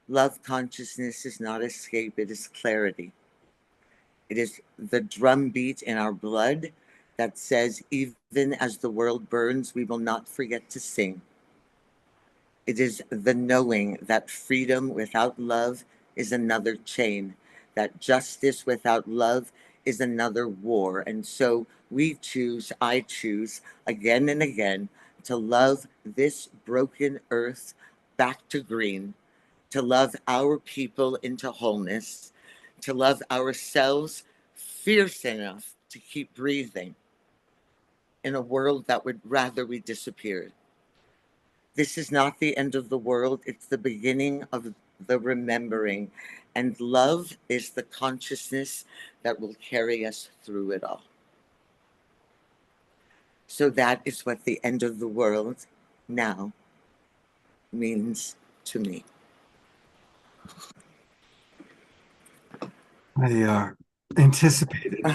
Love consciousness is not escape, it is clarity. It is the drumbeat in our blood that says, even as the world burns, we will not forget to sing. It is the knowing that freedom without love is another chain, that justice without love is another war. And so we choose, I choose again and again to love this broken earth back to green, to love our people into wholeness, to love ourselves fierce enough to keep breathing in a world that would rather we disappeared. This is not the end of the world, it's the beginning of the remembering. And love is the consciousness that will carry us through it all. So that is what the end of the world now means to me. I anticipated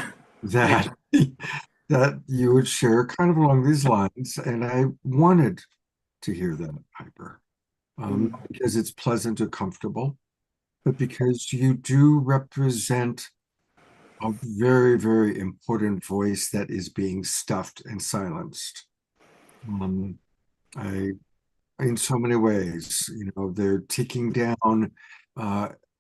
that that you would share kind of along these lines, and I wanted to hear that, Piper, not because it's pleasant or comfortable, but because you do represent a very, very important voice that is being stuffed and silenced. I, in so many ways, they're taking down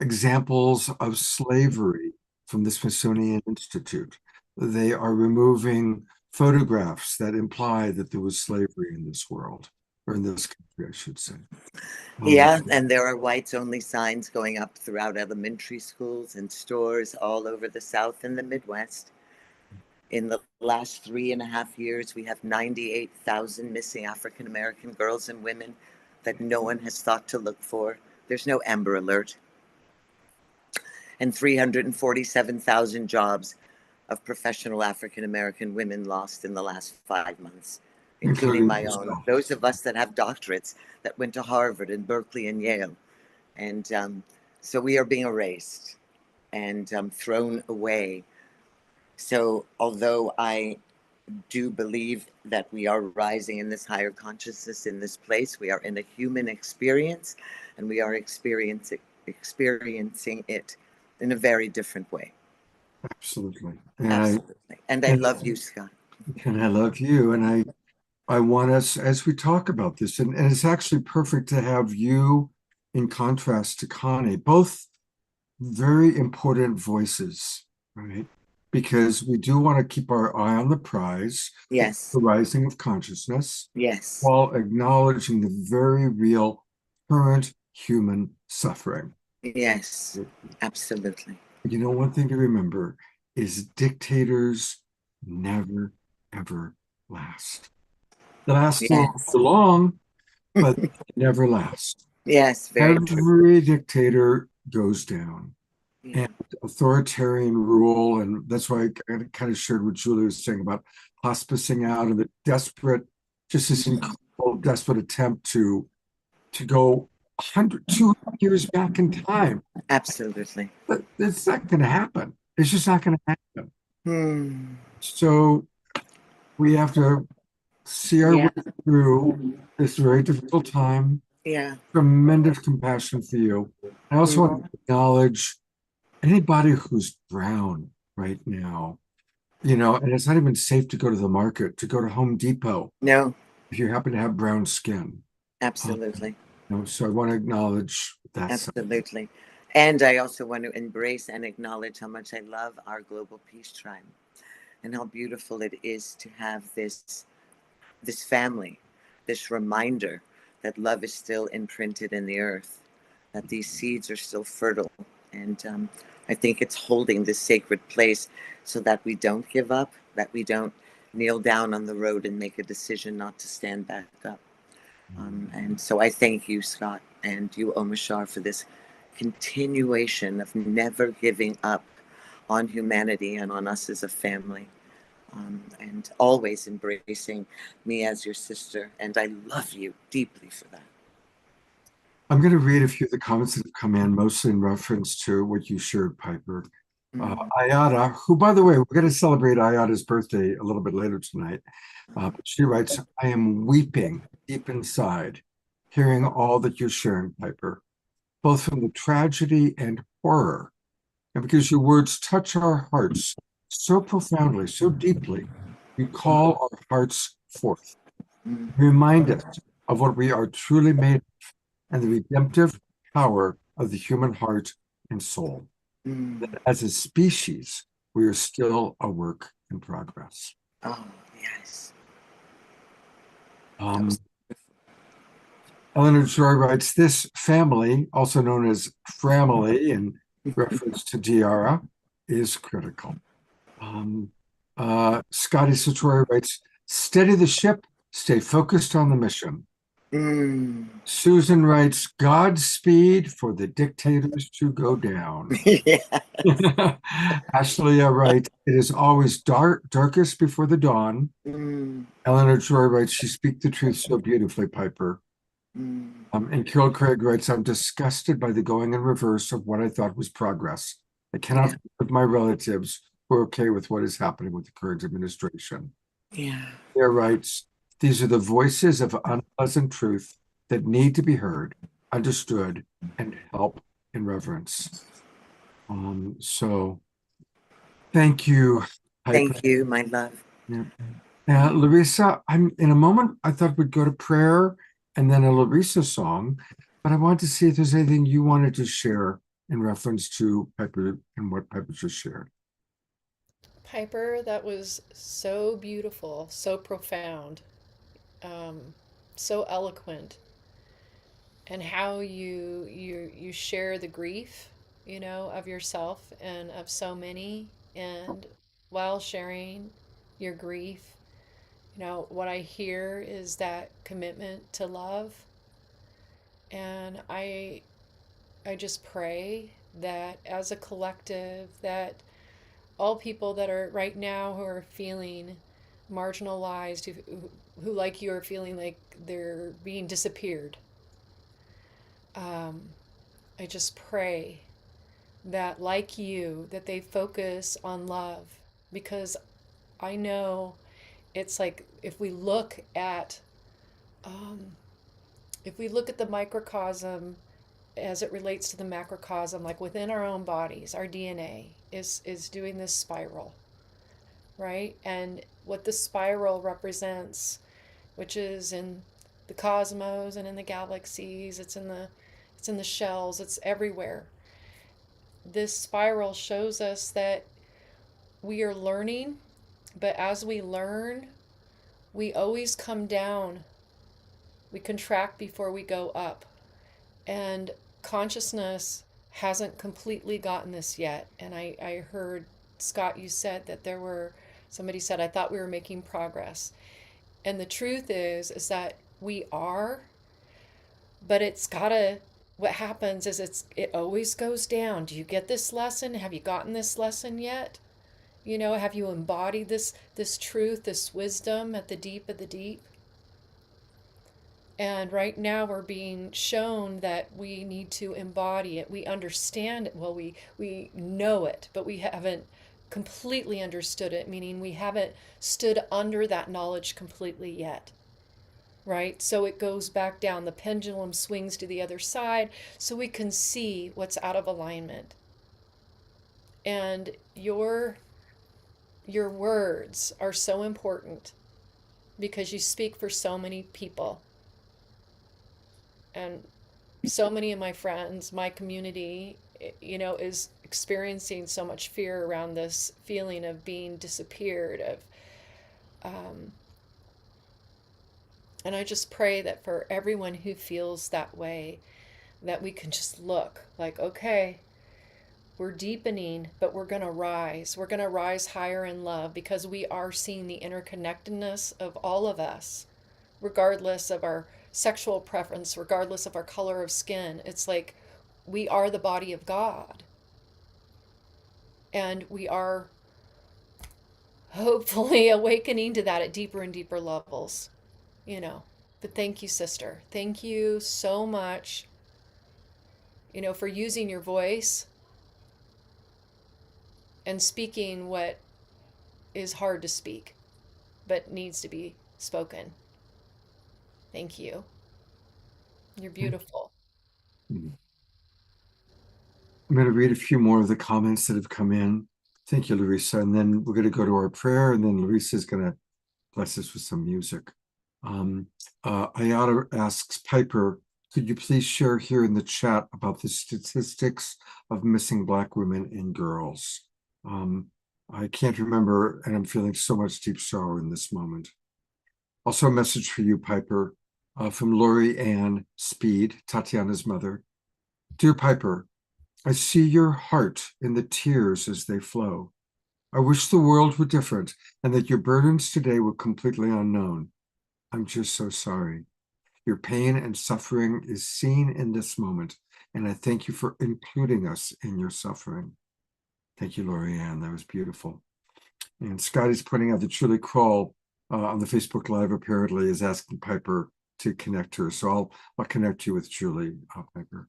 examples of slavery from the Smithsonian Institute. They are removing photographs that imply that there was slavery in this world, or in this country, I should say. Yeah, and there are whites only signs going up throughout elementary schools and stores all over the South and the Midwest. In the last 3.5 years, we have 98,000 missing African American girls and women that no one has thought to look for. There's no Amber Alert. And 347,000 jobs of professional African American women lost in the last 5 months, including my own. Those of us that have doctorates that went to Harvard and Berkeley and Yale. And so we are being erased and thrown away. So although I do believe that we are rising in this higher consciousness in this place, we are in a human experience, and we are experiencing it in a very different way. Absolutely. And I love you, Scott. And I love you. And I want us, as we talk about this, and it's actually perfect to have you in contrast to Connie, both very important voices, right? Because we do want to keep our eye on the prize, Yes. the rising of consciousness, Yes. while acknowledging the very real current human suffering. Yes. Absolutely. You know, one thing to remember is dictators never, ever last. They last for Yes. long, but they never last. Yes. Very true. Every dictator goes down. Yeah. And authoritarian rule, and that's why I kind of shared what Julie was saying about hospicing out and the desperate, just this incredible desperate attempt to go 100, 200 years back in time. Absolutely. But it's not going to happen. It's just not going to happen. Hmm. So we have to see our Yeah. way through this very difficult time. Yeah. Tremendous compassion for you. I also want to acknowledge anybody who's brown right now, you know, and it's not even safe to go to the market, to go to Home Depot No. if you happen to have brown skin. Absolutely. You know, so I want to acknowledge that. Absolutely. And I also want to embrace and acknowledge how much I love our global peace tribe and how beautiful it is to have this family, this reminder that love is still imprinted in the earth, that these seeds are still fertile. And I think it's holding this sacred place so that we don't give up, that we don't kneel down on the road and make a decision not to stand back up. And so I thank you, Scott, and you, Omashar, for this continuation of never giving up on humanity and on us as a family. And always embracing me as your sister. And I love you deeply for that. I'm going to read a few of the comments that have come in, mostly in reference to what you shared, Piper. Ayada, who, by the way, we're going to celebrate Ayada's birthday a little bit later tonight. She writes, I am weeping deep inside, hearing all that you're sharing, Piper, both from the tragedy and horror. And because your words touch our hearts so profoundly, so deeply, you call our hearts forth. Remind us of what we are truly made of and the redemptive power of the human heart and soul. That as a species, we are still a work in progress. Oh, yes. Eleanor Joy writes, this family, also known as Framily in reference to Diara, is critical. Scotty Satori writes, steady the ship, stay focused on the mission. Susan writes, Godspeed for the dictators to go down. Ashley writes, it is always darkest before the dawn. Eleanor Joy writes, you speak the truth so beautifully, Piper. And Carol Craig writes, I'm disgusted by the going in reverse of what I thought was progress. I cannot live with my relatives who are okay with what is happening with the current administration. Claire writes, these are the voices of unpleasant truth that need to be heard, understood, and help in reverence. So thank you, Piper. Thank you, my love. Larissa, I'm in a moment, I thought we'd go to prayer and then a Larissa song, but I wanted to see if there's anything you wanted to share in reference to Piper and what Piper just shared. Piper, that was so beautiful, so profound, so eloquent, and how you share the grief, you know, of yourself and of so many, and while sharing your grief, you know, what I hear is that commitment to love, and I just pray that as a collective, that all people that are right now who are feeling marginalized, who like you are feeling like they're being disappeared, I just pray that, like you, that they focus on love, because I know it's like if we look at the microcosm as it relates to the macrocosm, like within our own bodies, our DNA is doing this spiral, right? And what the spiral represents, which is in the cosmos and in the galaxies, it's in the shells, it's everywhere. this spiral shows us that we are learning, but as we learn, we always come down. We contract before we go up. And consciousness hasn't completely gotten this yet. And I heard, Scott, you said that somebody said, I thought we were making progress. And the truth is that we are, but what happens is it always goes down. Do you get this lesson? Have you gotten this lesson yet? Have you embodied this truth, this wisdom at the deep of the deep? And right now we're being shown that we need to embody it. We understand it. Well, we know it, but we haven't completely understood it, meaning we haven't stood under that knowledge completely yet. Right? So it goes back down. The pendulum swings to the other side so we can see what's out of alignment. And your words are so important because you speak for so many people. And so many of my friends, my community, is experiencing so much fear around this feeling of being disappeared, and I just pray that for everyone who feels that way, that we can just look like, okay, we're deepening, but we're going to rise. We're going to rise higher in love because we are seeing the interconnectedness of all of us, regardless of our sexual preference, regardless of our color of skin. It's like we are the body of God. And we are hopefully awakening to that at deeper and deeper levels, But thank you, sister. Thank you so much, for using your voice and speaking what is hard to speak, but needs to be spoken. Thank you. You're beautiful. I'm going to read a few more of the comments that have come in. Thank you, Larissa. And then we're going to go to our prayer, and then Larissa is going to bless us with some music. Ayada asks, Piper, could you please share here in the chat about the statistics of missing Black women and girls? I can't remember, and I'm feeling so much deep sorrow in this moment. Also a message for you, Piper, from Lori Ann Speed, Tatiana's mother. Dear Piper, I see your heart in the tears as they flow. I wish the world were different and that your burdens today were completely unknown. I'm just so sorry. Your pain and suffering is seen in this moment, and I thank you for including us in your suffering. Thank you, Lori Ann. That was beautiful. And Scotty's pointing out that Julie Kroll on the Facebook Live apparently is asking Piper to connect her. So I'll connect you with Julie, Piper.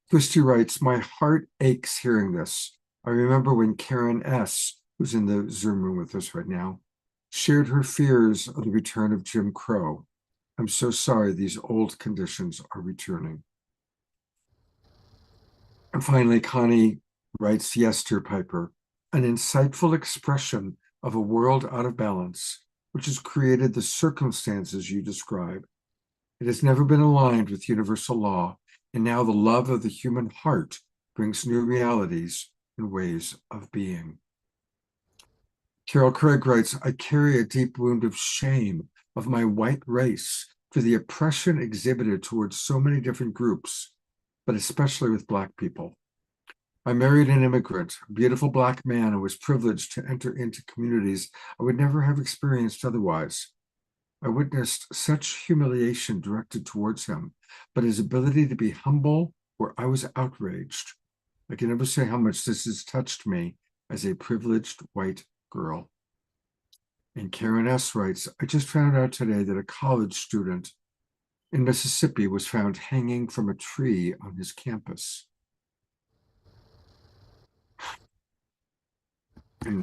Christy writes, my heart aches hearing this. I remember when Karen S., who's in the Zoom room with us right now, shared her fears of the return of Jim Crow. I'm so sorry these old conditions are returning. And finally, Connie writes, yes, dear Piper, an insightful expression of a world out of balance, which has created the circumstances you describe. It has never been aligned with universal law, and now the love of the human heart brings new realities and ways of being. Carol Craig writes, I carry a deep wound of shame of my white race for the oppression exhibited towards so many different groups, but especially with Black people. I married an immigrant, a beautiful Black man, and was privileged to enter into communities I would never have experienced otherwise. I witnessed such humiliation directed towards him, but his ability to be humble where I was outraged. I can never say how much this has touched me as a privileged white girl. And Karen S. writes, I just found out today that a college student in Mississippi was found hanging from a tree on his campus.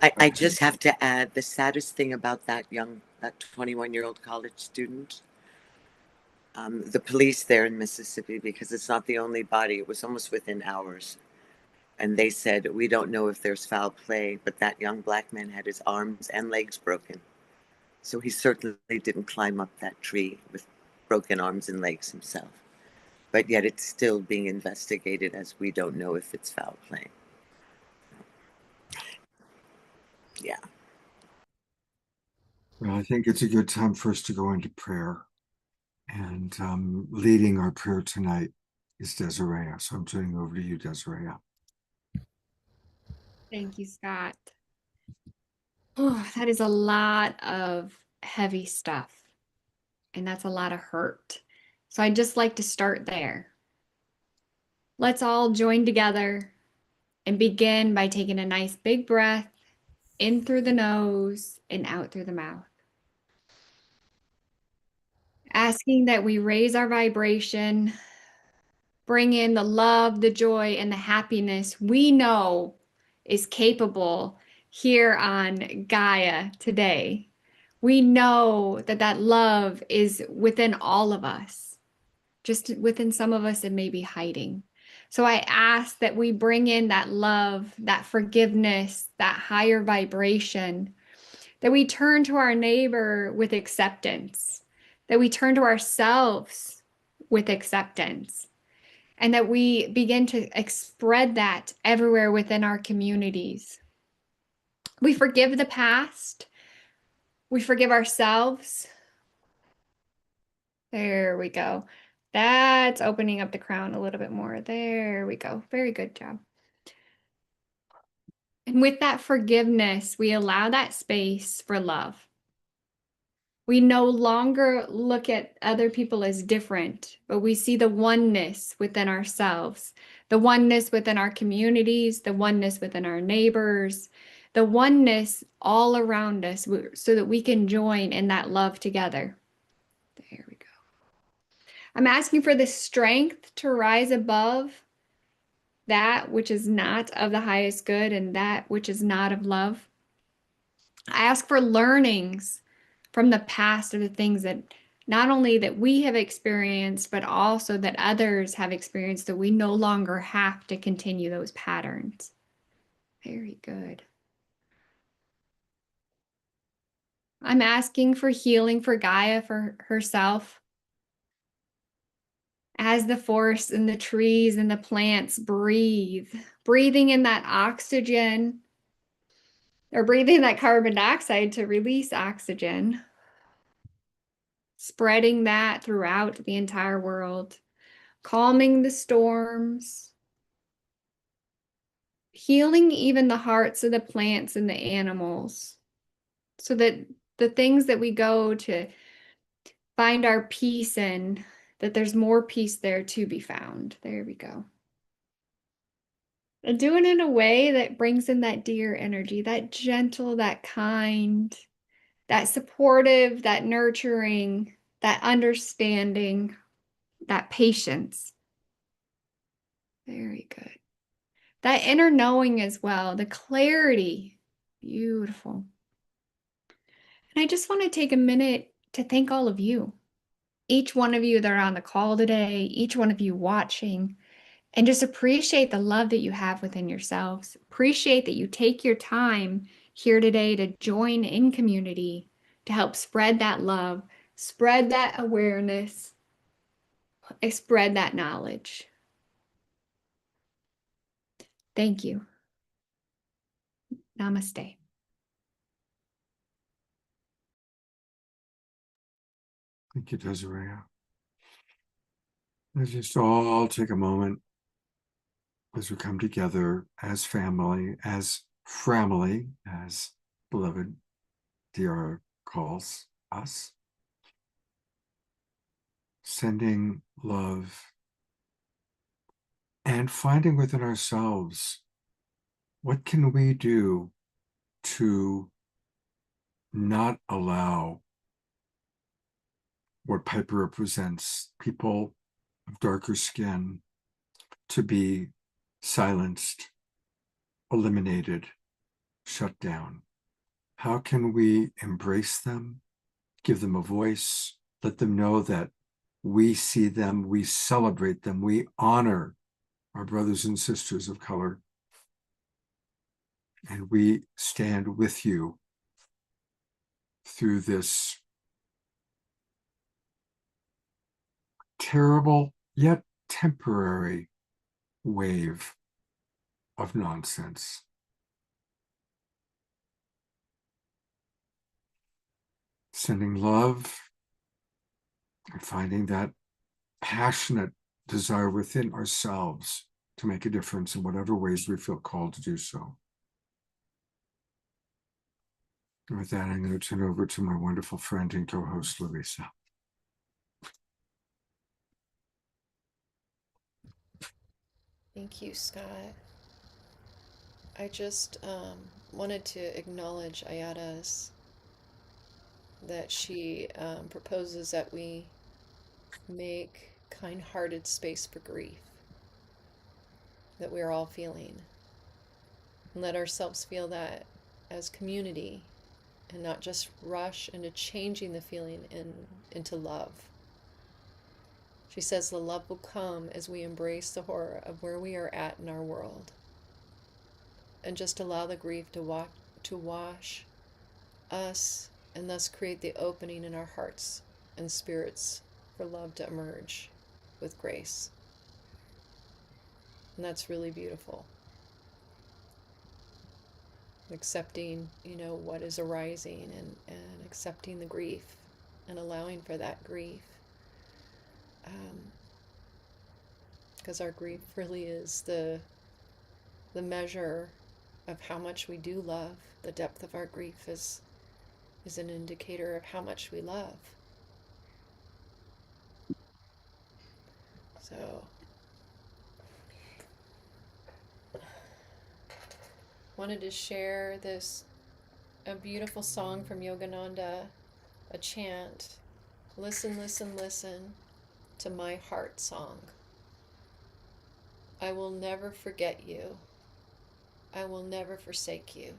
I just have to add the saddest thing about that 21-year-old college student. The police there in Mississippi, because it's not the only body, it was almost within hours. And they said, we don't know if there's foul play, but that young Black man had his arms and legs broken. So he certainly didn't climb up that tree with broken arms and legs himself. but yet it's still being investigated, as we don't know if it's foul play. Yeah. Well, I think it's a good time for us to go into prayer. And leading our prayer tonight is Desiree. So I'm turning over to you, Desiree. Thank you, Scott. Oh, that is a lot of heavy stuff, and that's a lot of hurt. So I'd just like to start there. Let's all join together and begin by taking a nice big breath in through the nose and out through the mouth. Asking that we raise our vibration, bring in the love, the joy, and the happiness we know is capable here on Gaia today. We know that that love is within all of us. Just within some of us, it may be hiding. So I ask that we bring in that love, that forgiveness, that higher vibration, that we turn to our neighbor with acceptance, that we turn to ourselves with acceptance, and that we begin to spread that everywhere within our communities. We forgive the past. We forgive ourselves. There we go. That's opening up the crown a little bit more. There we go. Very good job. And with that forgiveness, we allow that space for love. We no longer look at other people as different, but we see the oneness within ourselves, the oneness within our communities, the oneness within our neighbors, the oneness all around us so that we can join in that love together. There we go. I'm asking for the strength to rise above that which is not of the highest good and that which is not of love. I ask for learnings from the past of the things that not only that we have experienced, but also that others have experienced, that we no longer have to continue those patterns. Very good. I'm asking for healing for Gaia, for herself. As the forests and the trees and the plants breathe, breathing in that oxygen, or breathing that carbon dioxide to release oxygen, spreading that throughout the entire world, calming the storms, healing even the hearts of the plants and the animals, so that the things that we go to find our peace in, that there's more peace there to be found. There we go. And do it in a way that brings in that dear energy, that gentle, that kind, that supportive, that nurturing, that understanding, that patience. Very good. That inner knowing as well, the clarity. Beautiful. And I just want to take a minute to thank all of you. Each one of you that are on the call today, each one of you watching, and just appreciate the love that you have within yourselves. Appreciate that you take your time here today to join in community, to help spread that love, spread that awareness, spread that knowledge. Thank you. Namaste. Thank you, Desiree. Let's just all take a moment as we come together as family, as beloved Tiara calls us, sending love and finding within ourselves, what can we do to not allow what Piper represents, people of darker skin, to be silenced, eliminated, shut down? How can we embrace them, give them a voice, let them know that we see them, we celebrate them, we honor our brothers and sisters of color, and we stand with you through this terrible yet temporary wave of nonsense. Sending love and finding that passionate desire within ourselves to make a difference in whatever ways we feel called to do so. And with that, I'm going to turn over to my wonderful friend and co-host, Larissa. Thank you, Scott. I just wanted to acknowledge Ayada's that she proposes that we make kind-hearted space for grief that we're all feeling, and let ourselves feel that as community, and not just rush into changing the feeling into love. She says the love will come as we embrace the horror of where we are at in our world, and just allow the grief to wash us, and thus create the opening in our hearts and spirits for love to emerge with grace. And that's really beautiful. Accepting, what is arising, and accepting the grief and allowing for that grief. Because our grief really is the measure of how much we do love. The depth of our grief is an indicator of how much we love. So, wanted to share a beautiful song from Yogananda, a chant. Listen, listen, listen to my heart song. I will never forget you. I will never forsake you.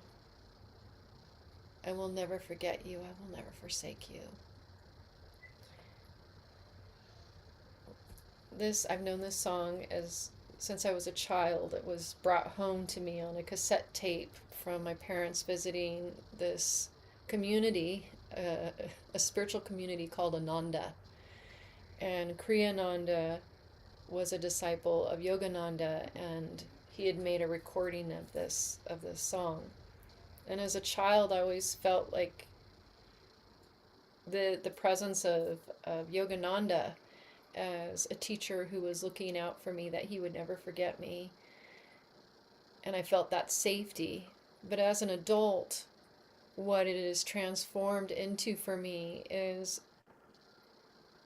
I will never forget you. I will never forsake you. I've known this song since I was a child. It was brought home to me on a cassette tape from my parents visiting this community, a spiritual community called Ananda. And Kriyananda was a disciple of Yogananda, and he had made a recording of this song. And as a child, I always felt like the presence of Yogananda as a teacher who was looking out for me, that he would never forget me. And I felt that safety. But as an adult, what it is transformed into for me is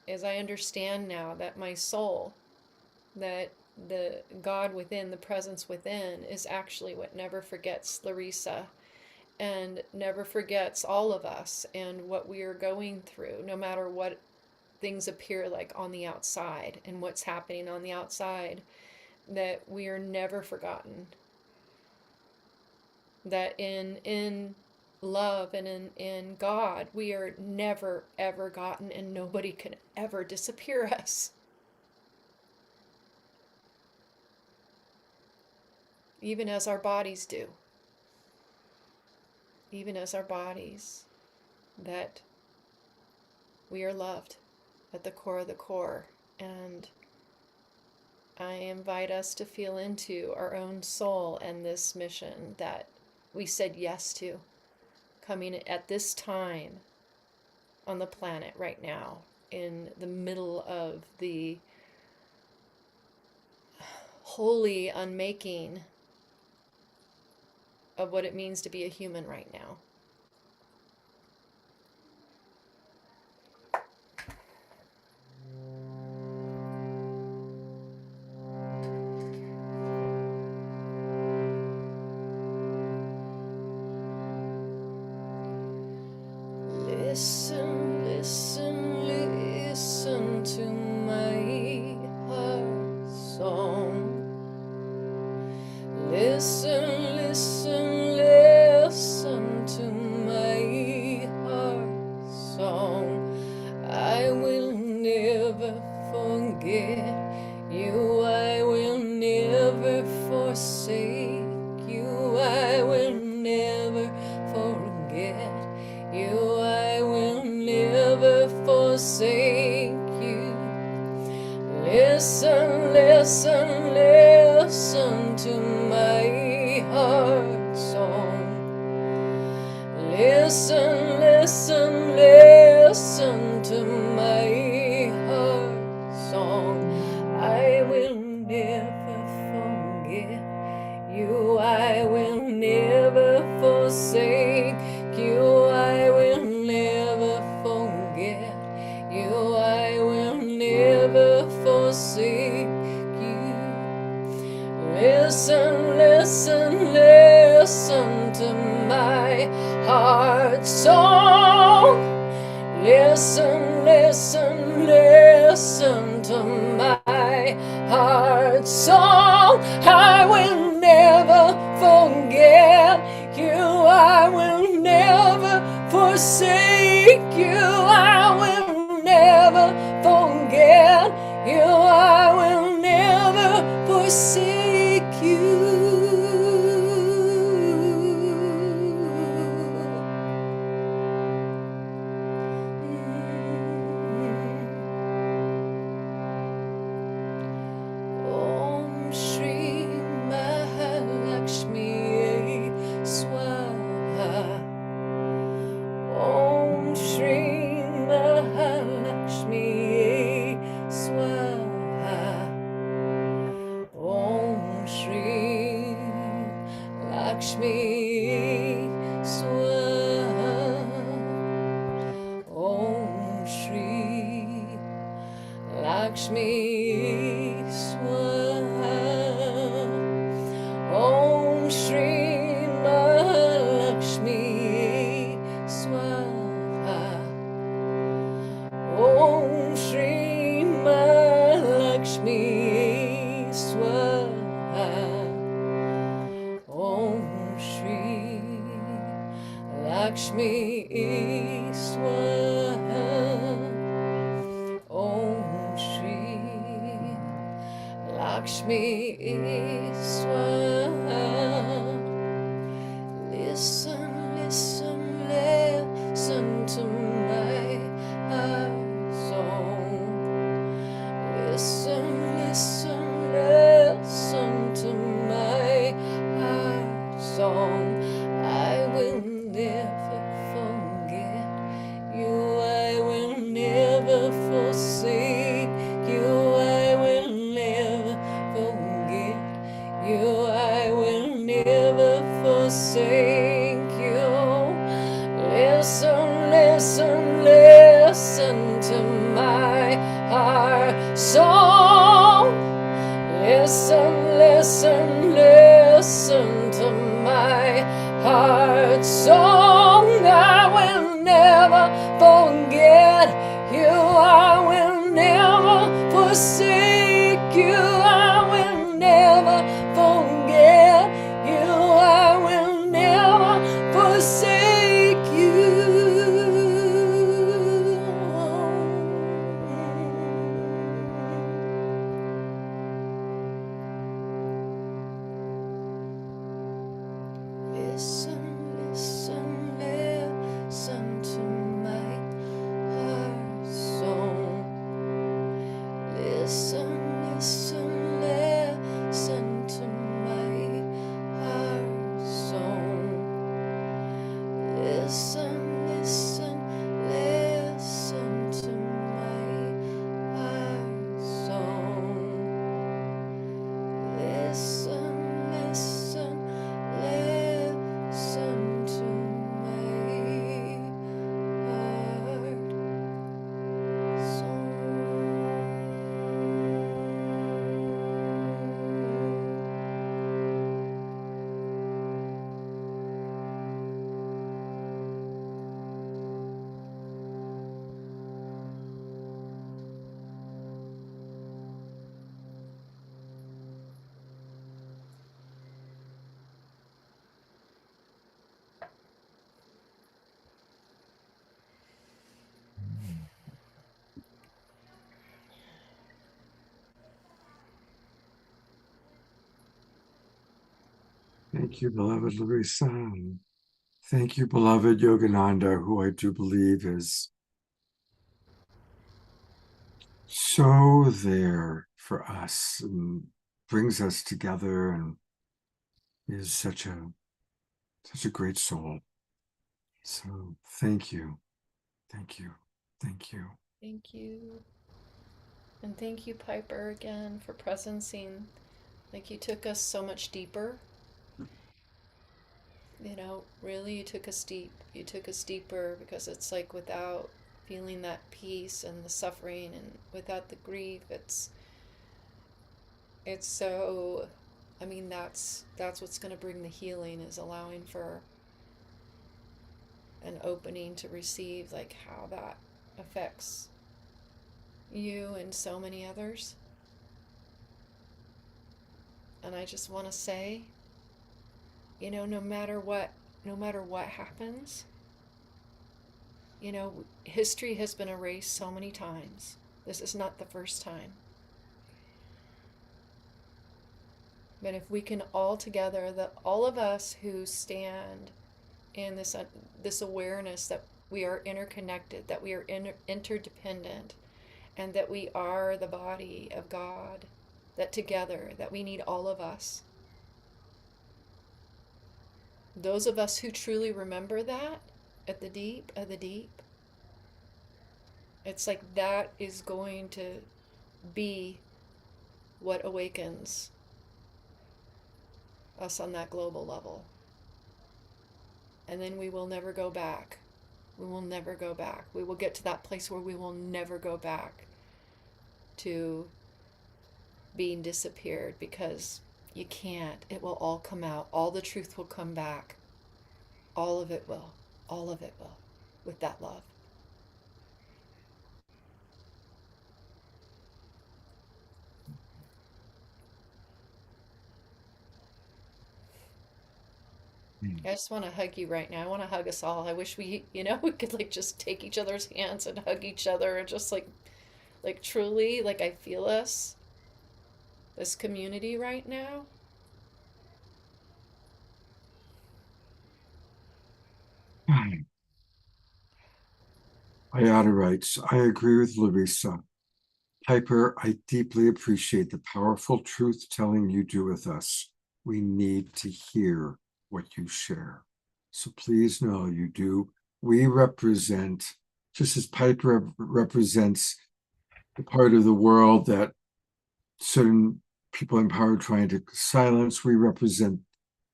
I understand now that my soul, that the God within, the presence within, is actually what never forgets Larissa, and never forgets all of us and what we are going through, no matter what things appear like on the outside and what's happening on the outside, that we are never forgotten. That in love and in God, we are never ever gotten, and nobody can ever disappear us. Even as our bodies do. Even as our bodies, that we are loved at the core of the core. And I invite us to feel into our own soul and this mission that we said yes to, coming at this time on the planet right now, in the middle of the holy unmaking of what it means to be a human right now. Listen, listen, listen to my heart song. Listen, listen, listen to my heart song. I will never forget you. I will never forsake you. I will never forget you. I will never forsake you. Listen. Listen, listen, listen to my heart song. Listen, listen, listen to my heart song. I will never forget you. I will never forsake you. I will never forget you. I will never forsake you. Listen, listen, listen to my heart song. Listen, listen, listen to my heart song. I will never forget you. I will never forsake you. I will never forget you. I will never forsake you. Om Shri Mahalakshmi Swaha. Om Shri Mahalakshmi Swaha. Om Shri Lakshmi Swaha. Om Shri Lakshmi Swaha. Om Shri Mahalakshmi Swaha. Om Shri Mahalakshmi Swaha. Om Shri Lakshmi Swaha. Om Shri Lakshmi Swaha. Listen, listen, listen to my heart song. Listen, listen, listen to my heart song. I will never forget you. I will never forsake you. I will never forget you. I will never forsake you. Listen, listen, listen to my heart song. Listen, listen, listen to my heart song. I will never forget you. I will never forsake you. I will never forget you. I will never forsake you. Listen, listen, listen to my heart song. Listen, listen, listen to my heart song. Listen, listen, listen to my heart song. Listen, listen, listen to my heart song. Thank you, beloved Larissa. Thank you, beloved Yogananda, who I do believe is so there for us and brings us together and is such a great soul. So thank you. Thank you. Thank you. Thank you. And thank you, Piper, again for presencing. Like you took us so much deeper. You know, really, you took us deep. You took us deeper because it's like without feeling that peace and the suffering and without the grief, it's so. I mean, that's what's going to bring the healing is allowing for an opening to receive like how that affects you and so many others. And I just want to say, you know, no matter what happens, you know, history has been erased so many times. This is not the first time. But if we can all together, all of us who stand in this awareness that we are interconnected, that we are interdependent, and that we are the body of God, that together, that we need all of us. Those of us who truly remember that at the deep of the deep, it's like that is going to be what awakens us on that global level. And then we will never go back. We will never go back. We will get to that place where we will never go back to being disappeared because you can't. It will all come out. All the truth will come back. All of it will. All of it will. With that love. I just want to hug you right now. I want to hug us all. I wish we, we could like just take each other's hands and hug each other and just like truly, like I feel us, this community right now. Ayada writes, I agree with Larissa. Piper, I deeply appreciate the powerful truth telling you do with us. We need to hear what you share. So please know you do. We represent, just as Piper represents the part of the world that certain people in power are trying to silence, we represent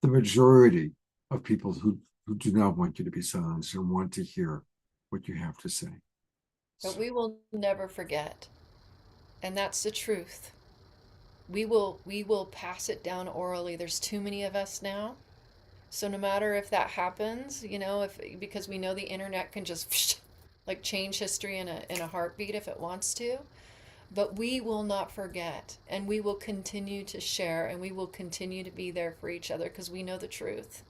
the majority of people who do not want you to be silenced and want to hear what you have to say. But we will never forget. And that's the truth. We will pass it down orally. There's too many of us now. So no matter if that happens, if because we know the internet can just like change history in a heartbeat if it wants to, but we will not forget and we will continue to share and we will continue to be there for each other because we know the truth.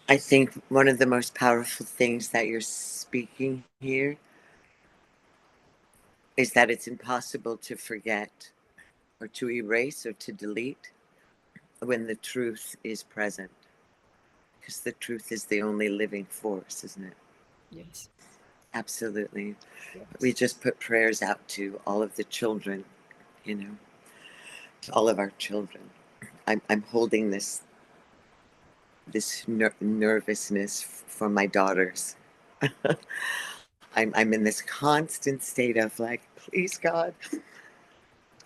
I think one of the most powerful things that you're speaking here is that it's impossible to forget or to erase or to delete when the truth is present. Because the truth is the only living force, isn't it? Yes. Absolutely. Yes. We just put prayers out to all of the children, to all of our children. I'm holding this nervousness for my daughters. I'm in this constant state of like, please God,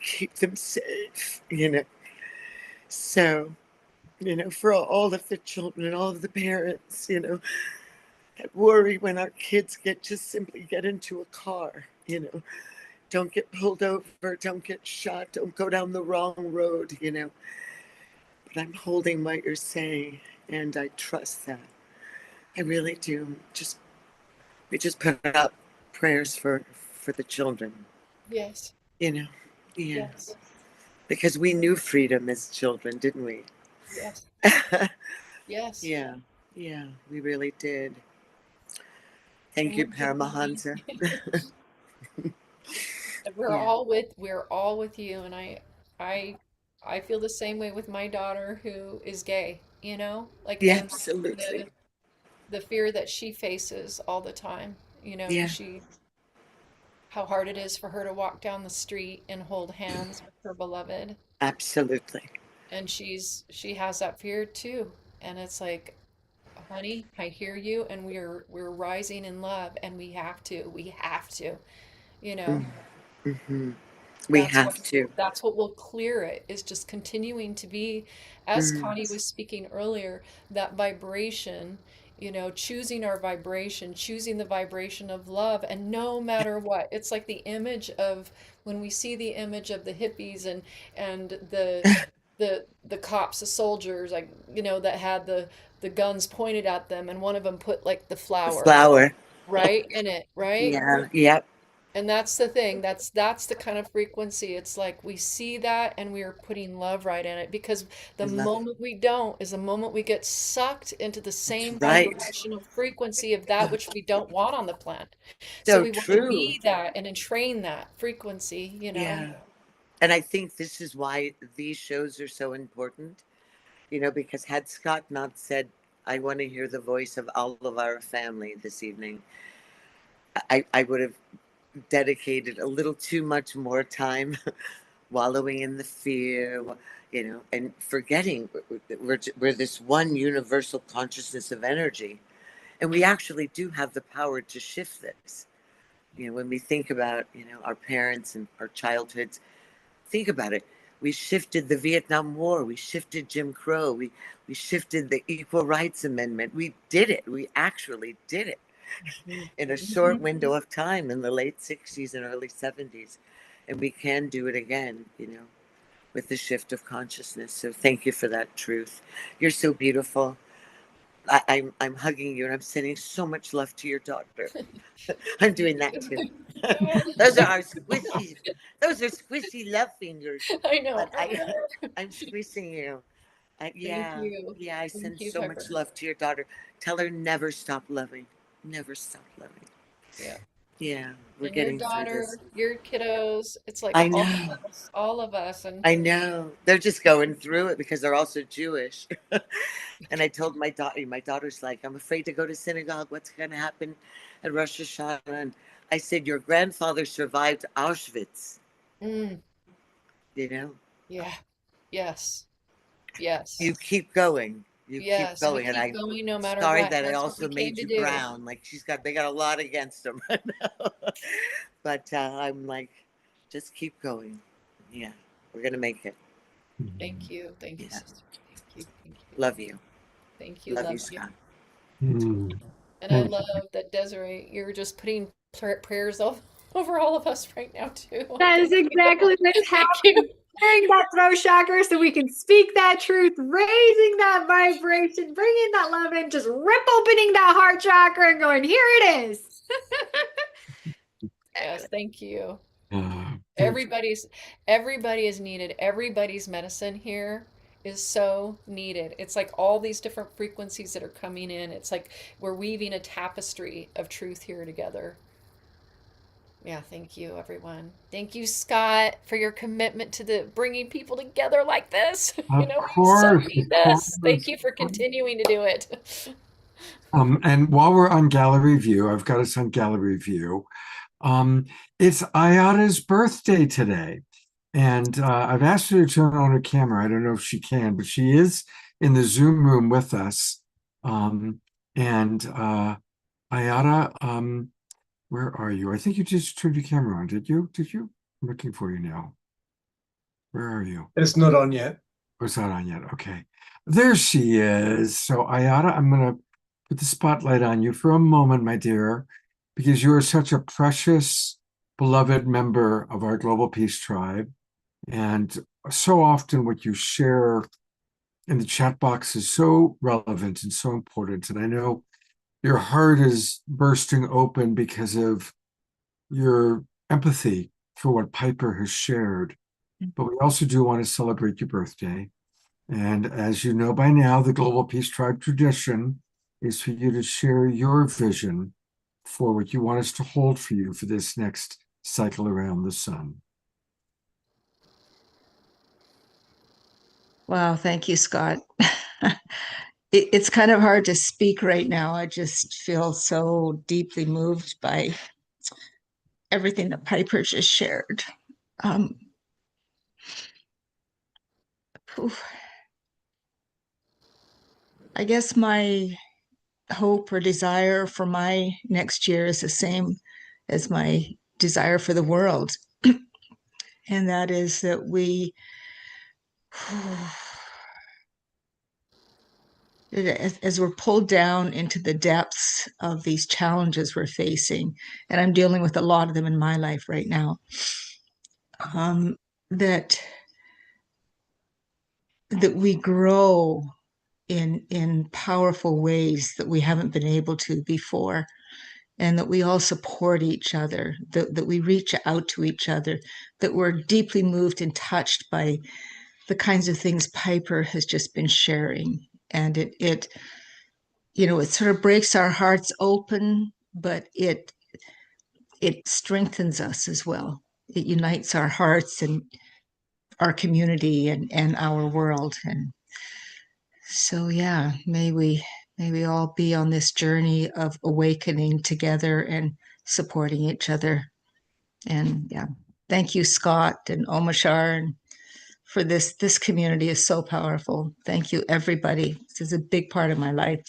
keep them safe, So, for all of the children and all of the parents, that worry when our kids just simply get into a car, don't get pulled over, don't get shot, don't go down the wrong road, But I'm holding what you're saying, and I trust that. I really do. We just put up prayers for the children, Yes. Yeah. Yes. Because we knew freedom as children, didn't we? Yes. Yes. Yeah, we really did. Thank And you, we're definitely Paramahansa. we're Yeah, all with you and I I feel the same way with my daughter who is gay, like yeah, and absolutely. the fear that she faces all the time, Yeah, she how hard it is for her to walk down the street and hold hands with her beloved. Absolutely. And she has that fear too. And it's like, honey, I hear you, and we're rising in love, and we have to, you know. Mm-hmm. We That's have what to. that's what will clear it, is just continuing to be, as Mm, Connie was speaking earlier, that vibration, choosing our vibration, choosing the vibration of love, and no matter what, it's like the image of when we see the image of the hippies and the cops, the soldiers, like, that had the guns pointed at them, and one of them put like the the flower flower. right in it, right? Yeah. Yep. And that's the thing. That's the kind of frequency. It's like we see that and we are putting love right in it, because the I love it. moment we don't is the moment we get sucked into the That's same right. vibrational frequency of that which we don't want on the planet. So So we want to true. be that and entrain that frequency, Yeah. And I think this is why these shows are so important, because had Scott not said, I want to hear the voice of all of our family this evening, I would have dedicated a little too much more time wallowing in the fear, and forgetting we're this one universal consciousness of energy. And we actually do have the power to shift this. When we think about, our parents and our childhoods, think about it. We shifted the Vietnam War. We shifted Jim Crow. We shifted the Equal Rights Amendment. We did it. We actually did it in a short window of time in the late 60s and early 70s. And we can do it again, with the shift of consciousness. So thank you for that truth. You're so beautiful. I'm hugging you and I'm sending so much love to your daughter. I'm doing that too. Those are our squishy. Those are squishy love fingers. I know. But I'm squeezing you. Thank Yeah, you. yeah. I Thank send you, so much Pepper. love to your daughter. Tell her never stop loving. Never stop loving. Yeah. Yeah, we're And your getting through this. daughter, your kiddos, it's like I know. all of us, and I know. They're just going through it because they're also Jewish. And I told my daughter's like, I'm afraid to go to synagogue. What's going to happen at Rosh Hashanah? And I said, your grandfather survived Auschwitz, mm, you know? yeah. Yes. You Yes. keep going. You keep Yes. We going. And keep I'm going no matter sorry what. that I That's what we also came made to you do. brown. Like they got a lot against them. But I'm like, just keep going. Yeah, we're going to make it. Thank you. Thank you, Yeah. sister. Thank you. Thank you. Love you. Thank you. Love you, Love you. Scott. Mm, And I thank love that, Desiree, you're just putting prayers over all of us right now too. That is Thank you. exactly what's Thank happening. you. Clearing that throat chakra so we can speak that truth, raising that vibration, bringing that love in, just rip opening that heart chakra and going, here it is. Yes, thank you. thank you. Everybody is needed. Everybody's medicine here is so needed. It's like all these different frequencies that are coming in. It's like we're weaving a tapestry of truth here together. Yeah, thank you, everyone. Thank you, Scott, for your commitment to the bringing people together like this. Of We so course, need of this. Thank course. you for continuing to do it. And while we're on gallery view, I've got us on gallery view. Um, it's Ayada's birthday today. And I've asked her to turn on her camera. I don't know if she can, but she is in the Zoom room with us. And Ayada, where are you? I think you just turned your camera on. Did you? Did you? I'm looking for you now. Where are you? It's not on yet. Oh, it's not on yet. Okay. There she is. So Ayada, I'm going to put the spotlight on you for a moment, my dear, because you are such a precious, beloved member of our Global Peace Tribe. And so often what you share in the chat box is so relevant and so important. And I know your heart is bursting open because of your empathy for what Piper has shared. But we also do want to celebrate your birthday. And as you know by now, the Global Peace Tribe tradition is for you to share your vision for what you want us to hold for you for this next cycle around the sun. Wow, thank you, Scott. It's kind of hard to speak right now. I just feel so deeply moved by everything that Piper just shared. I guess my hope or desire for my next year is the same as my desire for the world. And that is that we, as we're pulled down into the depths of these challenges we're facing, and I'm dealing with a lot of them in my life right now, that we grow in powerful ways that we haven't been able to before, and that we all support each other, that we reach out to each other, that we're deeply moved and touched by the kinds of things Piper has just been sharing. And it sort of breaks our hearts open, but it strengthens us as well. It unites our hearts and our community and our world. And so, yeah, may we all be on this journey of awakening together and supporting each other. And yeah, thank you, Scott and Omashar, and for this. This community is so powerful. Thank you, everybody. This is a big part of my life.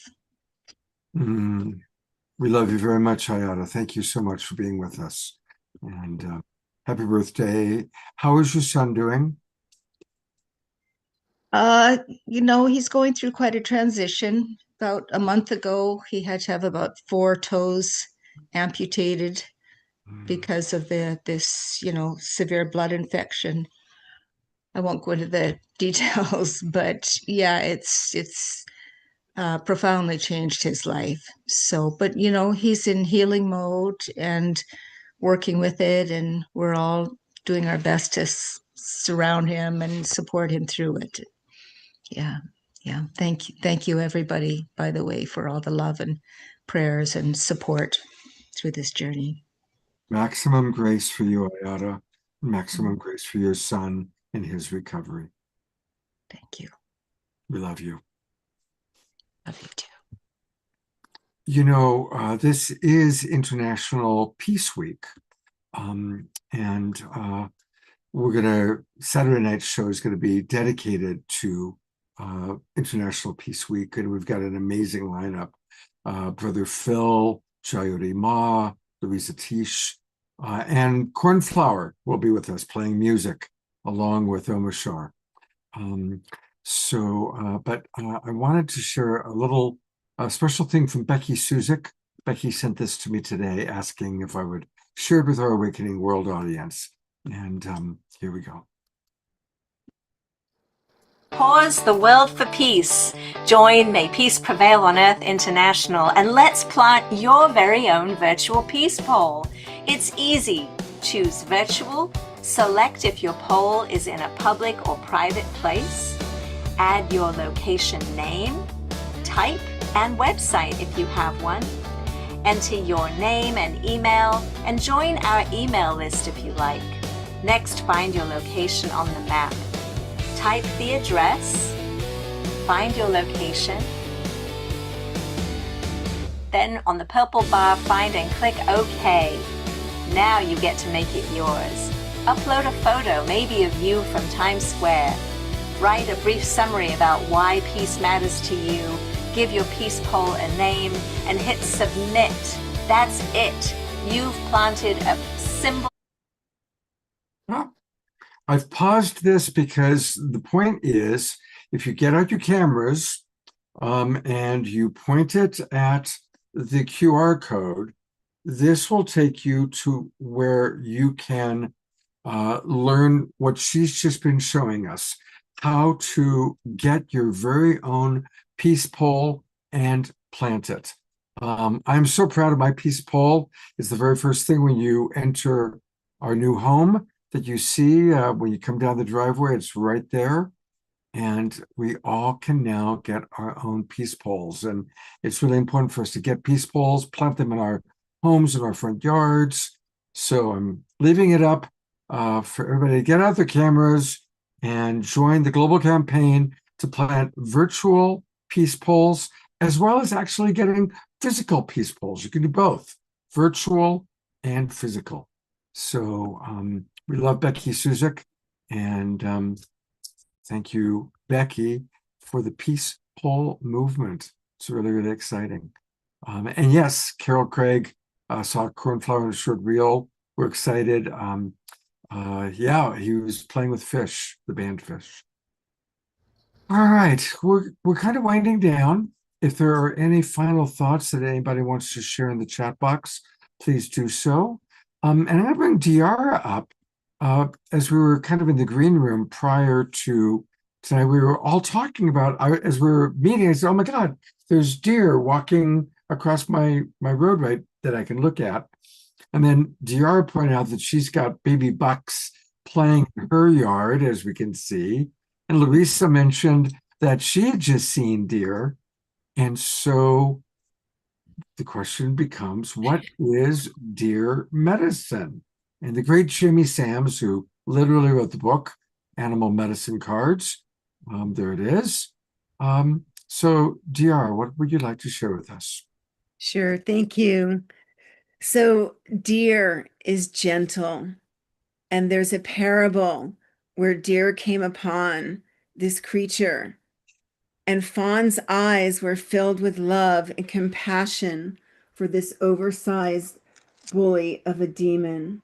We love you very much, Hayata. Thank you so much for being with us. And happy birthday. How is your son doing? He's going through quite a transition. About a month ago, he had to have about 4 toes amputated because of this severe blood infection. I won't go into the details, but yeah, it's profoundly changed his life. So, but he's in healing mode and working with it, and we're all doing our best to surround him and support him through it. Yeah. Thank you, everybody, by the way, for all the love and prayers and support through this journey. Maximum grace for you, Ayada. Maximum grace for your son in his recovery. Thank you. We love you. Love you too. This is International Peace Week. And Saturday night's show is going to be dedicated to International Peace Week. And we've got an amazing lineup. Brother Phil, Jayuri Ma, Louisa Tish, and Cornflower will be with us playing music along with Omashar. But I wanted to share a little special thing from Becky Suzik. Becky sent this to me today asking if I would share it with our Awakening World audience. And here we go. Pause the world for peace. Join May Peace Prevail on Earth International and let's plant your very own virtual peace pole. It's easy. Choose virtual, select if your pole is in a public or private place, add your location name, type, and website if you have one, enter your name and email, and join our email list if you like. Next, find your location on the map. Type the address, find your location, then on the purple bar, find and click OK. Now you get to make it yours. Upload a photo, maybe of you from Times Square. Write a brief summary about why peace matters to you. Give your peace pole a name and hit submit. That's it. You've planted a symbol. I've paused this because the point is, if you get out your cameras and you point it at the QR code, this will take you to where you can learn what she's just been showing us, how to get your very own peace pole and plant it. I'm so proud of my peace pole. It's the very first thing when you enter our new home that you see when you come down the driveway. It's right there. And we all can now get our own peace poles. And it's really important for us to get peace poles, plant them in our homes and our front yards. So I'm leaving it up for everybody to get out their cameras and join the global campaign to plant virtual peace poles, as well as actually getting physical peace poles. You can do both, virtual and physical. So we love Becky Suzik, and thank you, Becky, for the peace pole movement. It's really, really exciting. And yes, Carol Craig saw Cornflower in a short reel. We're excited. Yeah, he was playing with Fish, the band Fish. All right, we're kind of winding down. If there are any final thoughts that anybody wants to share in the chat box, please do so. And I'm going to bring Diara up. As we were kind of in the green room prior to tonight, we were all talking about, as we were meeting, I said, oh my God, there's deer walking across my roadway that I can look at. And then Diara pointed out that she's got baby bucks playing in her yard, as we can see. And Larissa mentioned that she had just seen deer. And so the question becomes, what is deer medicine? And the great Jimmy Sams, who literally wrote the book, Animal Medicine Cards, there it is. So, Diara, what would you like to share with us? Sure, thank you. So, deer is gentle, and there's a parable where deer came upon this creature, and Fawn's eyes were filled with love and compassion for this oversized bully of a demon.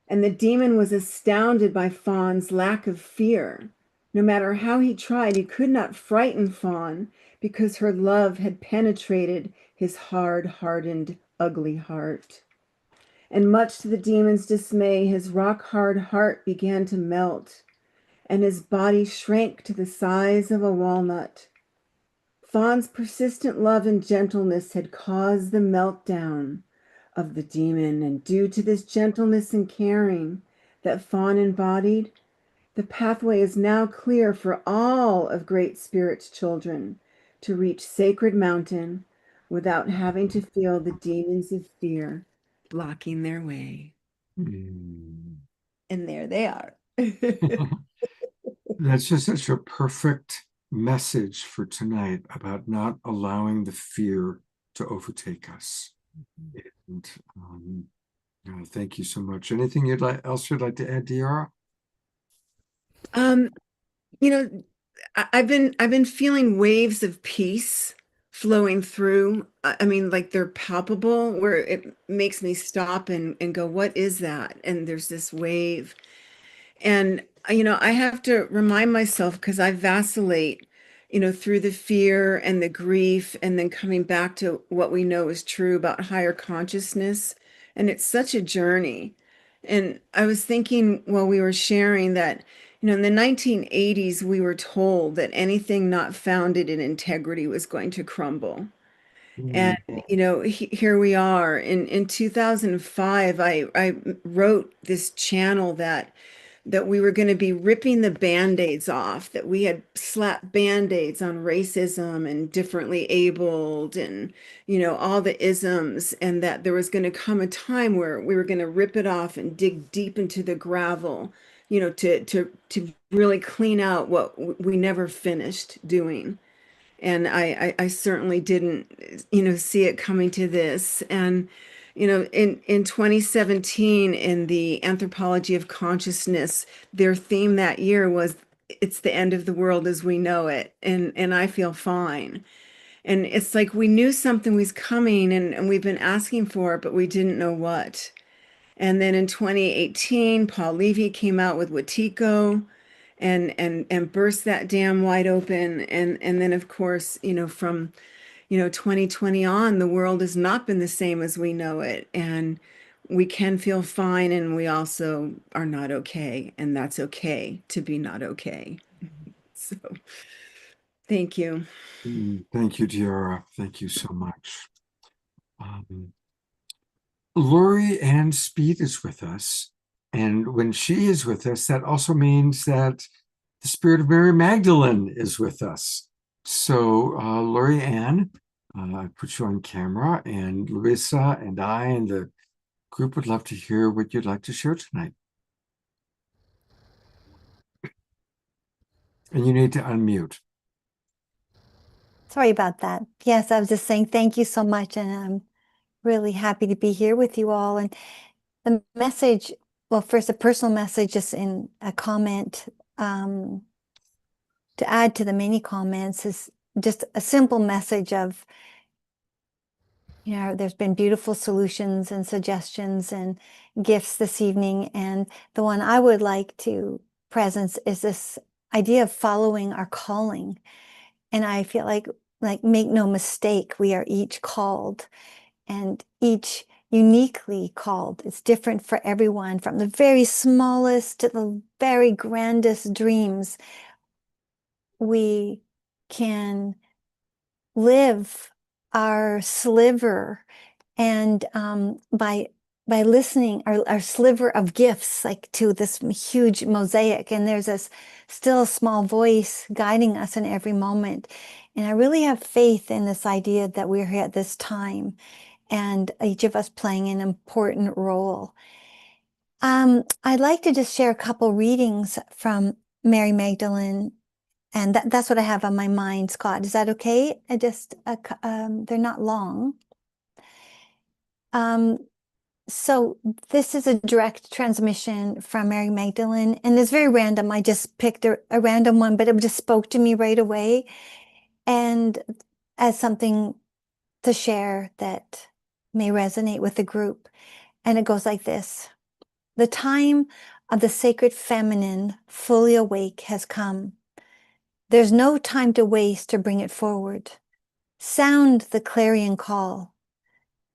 And the demon was astounded by Fawn's lack of fear. No matter how he tried, he could not frighten Fawn because her love had penetrated his hard, hardened, ugly heart. And much to the demon's dismay, his rock-hard heart began to melt, and his body shrank to the size of a walnut. Fawn's persistent love and gentleness had caused the meltdown of the demon, and due to this gentleness and caring that Fawn embodied, the pathway is now clear for all of Great Spirit's children to reach Sacred Mountain without having to feel the demons of fear blocking their way. Mm. And there they are. That's just such a perfect message for tonight about not allowing the fear to overtake us. And thank you so much. Anything else you'd like to add, Diara? You know, I've been feeling waves of peace flowing through. I mean, like they're palpable, where it makes me stop and go, what is that? And there's this wave. And, I have to remind myself because I vacillate, through the fear and the grief, and then coming back to what we know is true about higher consciousness. And it's such a journey. And I was thinking while we were sharing that, in the 1980s, we were told that anything not founded in integrity was going to crumble. And, here we are. In 2005, I wrote this channel that we were going to be ripping the band-aids off, that we had slapped band-aids on racism and differently abled and, all the isms, and that there was going to come a time where we were going to rip it off and dig deep into the gravel, to really clean out what we never finished doing. And I certainly didn't, see it coming to this. And, in 2017, in the Anthropology of Consciousness, their theme that year was "It's the end of the world as we know it," and I feel fine. And it's like we knew something was coming, and we've been asking for it, but we didn't know what. And then in 2018, Paul Levy came out with Watiko and burst that dam wide open. And then of course, from 2020 on, the world has not been the same as we know it. And we can feel fine, and we also are not okay. And that's okay to be not okay. So thank you. Thank you, Diara. Thank you so much. Lori Ann Speed is with us. And when she is with us, that also means that the spirit of Mary Magdalene is with us. So, Lori Ann, I put you on camera, and Larissa and I and the group would love to hear what you'd like to share tonight. And you need to unmute. Sorry about that. Yes, I was just saying thank you so much, and I'm really happy to be here with you all. And The message, well, first, a personal message, just in a comment, to add to the many comments, is just a simple message of, there's been beautiful solutions and suggestions and gifts this evening. And the one I would like to presence is this idea of following our calling. And I feel like make no mistake, we are each called and each uniquely called. It's different for everyone, from the very smallest to the very grandest dreams. We can live our sliver, and by listening, our sliver of gifts, like to this huge mosaic, and there's this still small voice guiding us in every moment. And I really have faith in this idea that we're here at this time, and each of us playing an important role. I'd like to just share a couple readings from Mary Magdalene, and that's what I have on my mind, Scott. Is that okay? They're not long. So this is a direct transmission from Mary Magdalene, and it's very random. I just picked a random one, but it just spoke to me right away, and as something to share that may resonate with the group. And it goes like this: the time of the sacred feminine fully awake has come. There's no time to waste to bring it forward. Sound the clarion call.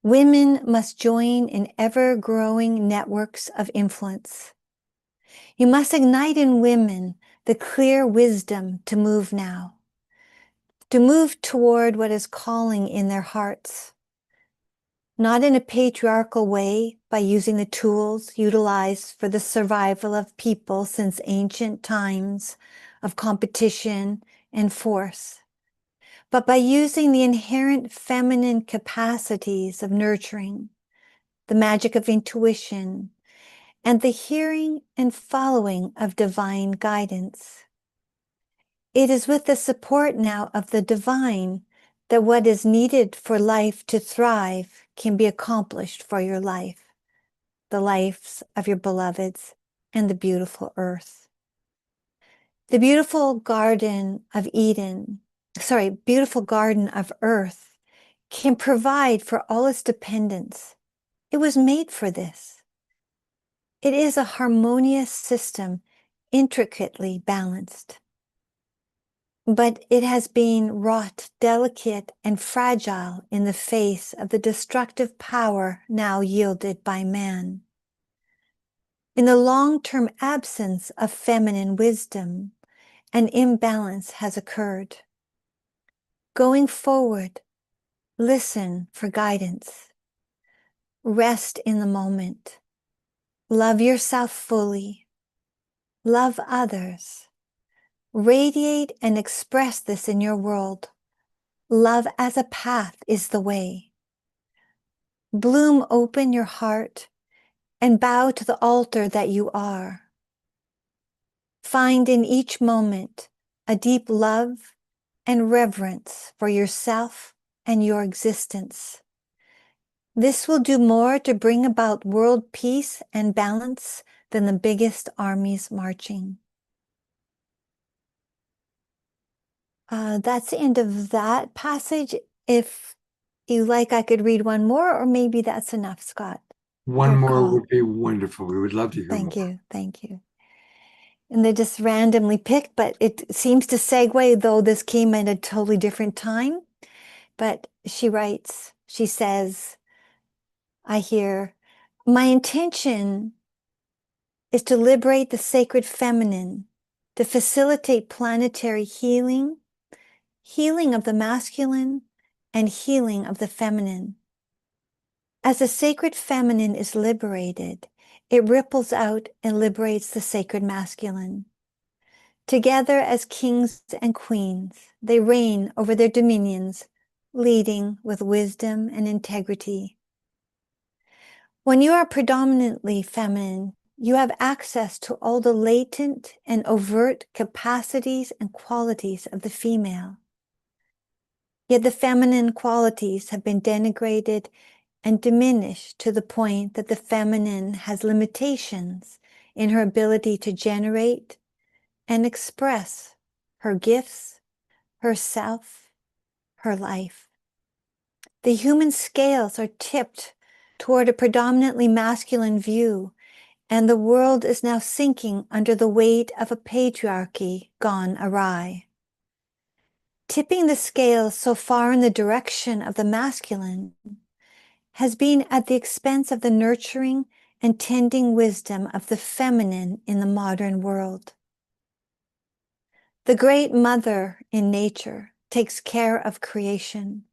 Women must join in ever-growing networks of influence. You must ignite in women the clear wisdom to move now, to move toward what is calling in their hearts, not in a patriarchal way by using the tools utilized for the survival of people since ancient times of competition and force, but by using the inherent feminine capacities of nurturing, the magic of intuition, and the hearing and following of divine guidance. It is with the support now of the divine that what is needed for life to thrive can be accomplished for your life, the lives of your beloveds, and the beautiful earth. The beautiful garden of beautiful garden of earth can provide for all its dependents. It was made for this. It is a harmonious system, intricately balanced. But it has been wrought delicate and fragile in the face of the destructive power now yielded by man. In the long-term absence of feminine wisdom, an imbalance has occurred. Going forward, listen for guidance. Rest in the moment. Love yourself fully. Love others. Radiate and express this in your world. Love as a path is the way. Bloom open your heart and bow to the altar that you are. Find in each moment a deep love and reverence for yourself and your existence. This will do more to bring about world peace and balance than the biggest armies marching. That's the end of that passage. If you like, I could read one more, or maybe that's enough, Scott. One Your more call. would be wonderful. We would love to hear more. Thank you. And they're just randomly picked, but it seems to segue, though this came at a totally different time. But she writes, she says, I hear, my intention is to liberate the sacred feminine, to facilitate planetary healing, healing of the masculine, and healing of the feminine. As the sacred feminine is liberated, it ripples out and liberates the sacred masculine. Together as kings and queens, they reign over their dominions, leading with wisdom and integrity. When you are predominantly feminine, you have access to all the latent and overt capacities and qualities of the female. Yet the feminine qualities have been denigrated and diminish to the point that the feminine has limitations in her ability to generate and express her gifts, herself, her life. The human scales are tipped toward a predominantly masculine view, and the world is now sinking under the weight of a patriarchy gone awry. Tipping the scales so far in the direction of the masculine has been at the expense of the nurturing and tending wisdom of the feminine in the modern world. The great mother in nature takes care of creation,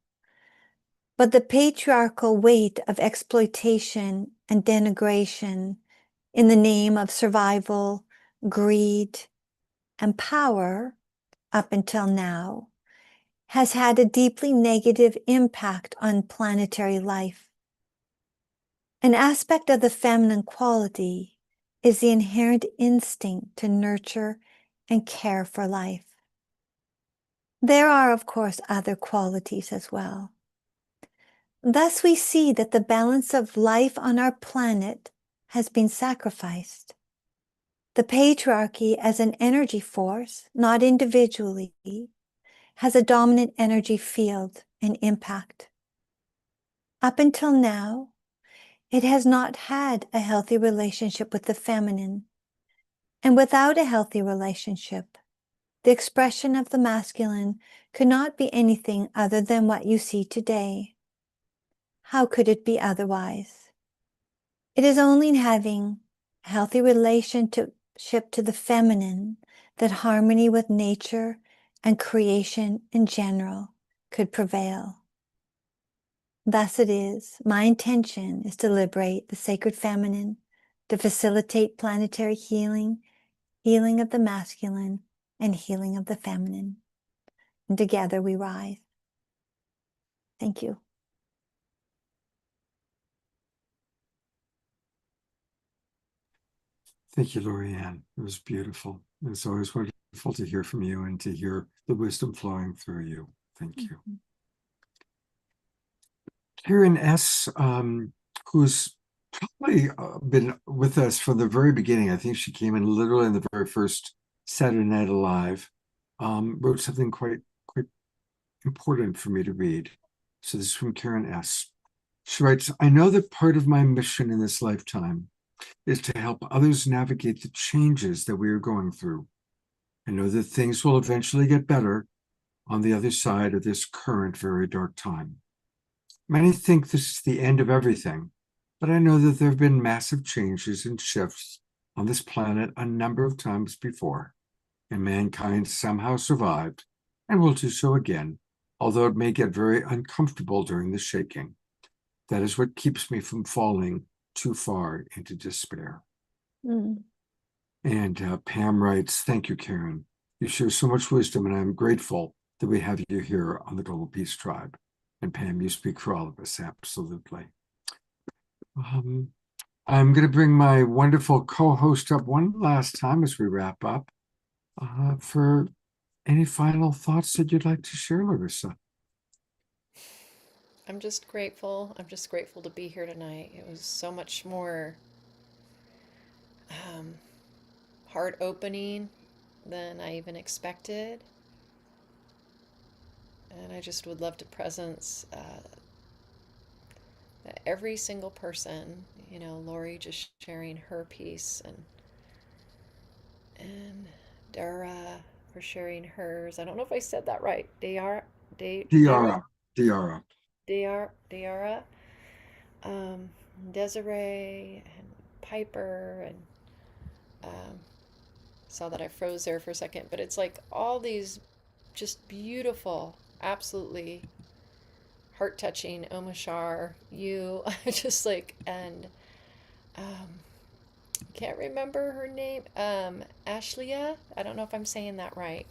but the patriarchal weight of exploitation and denigration in the name of survival, greed, and power, up until now, has had a deeply negative impact on planetary life. An aspect of the feminine quality is the inherent instinct to nurture and care for life. There are, of course, other qualities as well. Thus, we see that the balance of life on our planet has been sacrificed. The patriarchy as an energy force, not individually, has a dominant energy field and impact. Up until now, it has not had a healthy relationship with the feminine. And without a healthy relationship, the expression of the masculine could not be anything other than what you see today. How could it be otherwise? It is only in having a healthy relationship to the feminine that harmony with nature and creation in general could prevail. Thus it is, my intention is to liberate the sacred feminine, to facilitate planetary healing, healing of the masculine, and healing of the feminine. And together we rise. Thank you. Thank you, Lorianne. It was beautiful. It's always wonderful to hear from you and to hear the wisdom flowing through you. Thank you. Karen S., who's probably been with us from the very beginning. I think she came in literally in the very first Saturday Night Alive, wrote something quite important for me to read. So this is from Karen S. She writes, I know that part of my mission in this lifetime is to help others navigate the changes that we are going through. I know that things will eventually get better on the other side of this current very dark time. Many think this is the end of everything, but I know that there have been massive changes and shifts on this planet a number of times before, and mankind somehow survived and will do so again, although it may get very uncomfortable during the shaking. That is what keeps me from falling too far into despair. And Pam writes, thank you, Karen. You share so much wisdom, and I'm grateful that we have you here on the Global Peace Tribe. And Pam, you speak for all of us, absolutely. I'm going to bring my wonderful co-host up one last time as we wrap up for any final thoughts that you'd like to share, Larissa. I'm just grateful. I'm just grateful to be here tonight. It was so much more heart opening than I even expected. And I just would love to presence every single person, you know, Lori just sharing her piece, and Dara for sharing hers. I don't know if I said that right. Diara. Desiree and Piper, and saw that I froze there for a second, but it's like all these just beautiful, absolutely heart-touching, Omashar, you, just like, and can't remember her name, Ashlia, I don't know if I'm saying that right,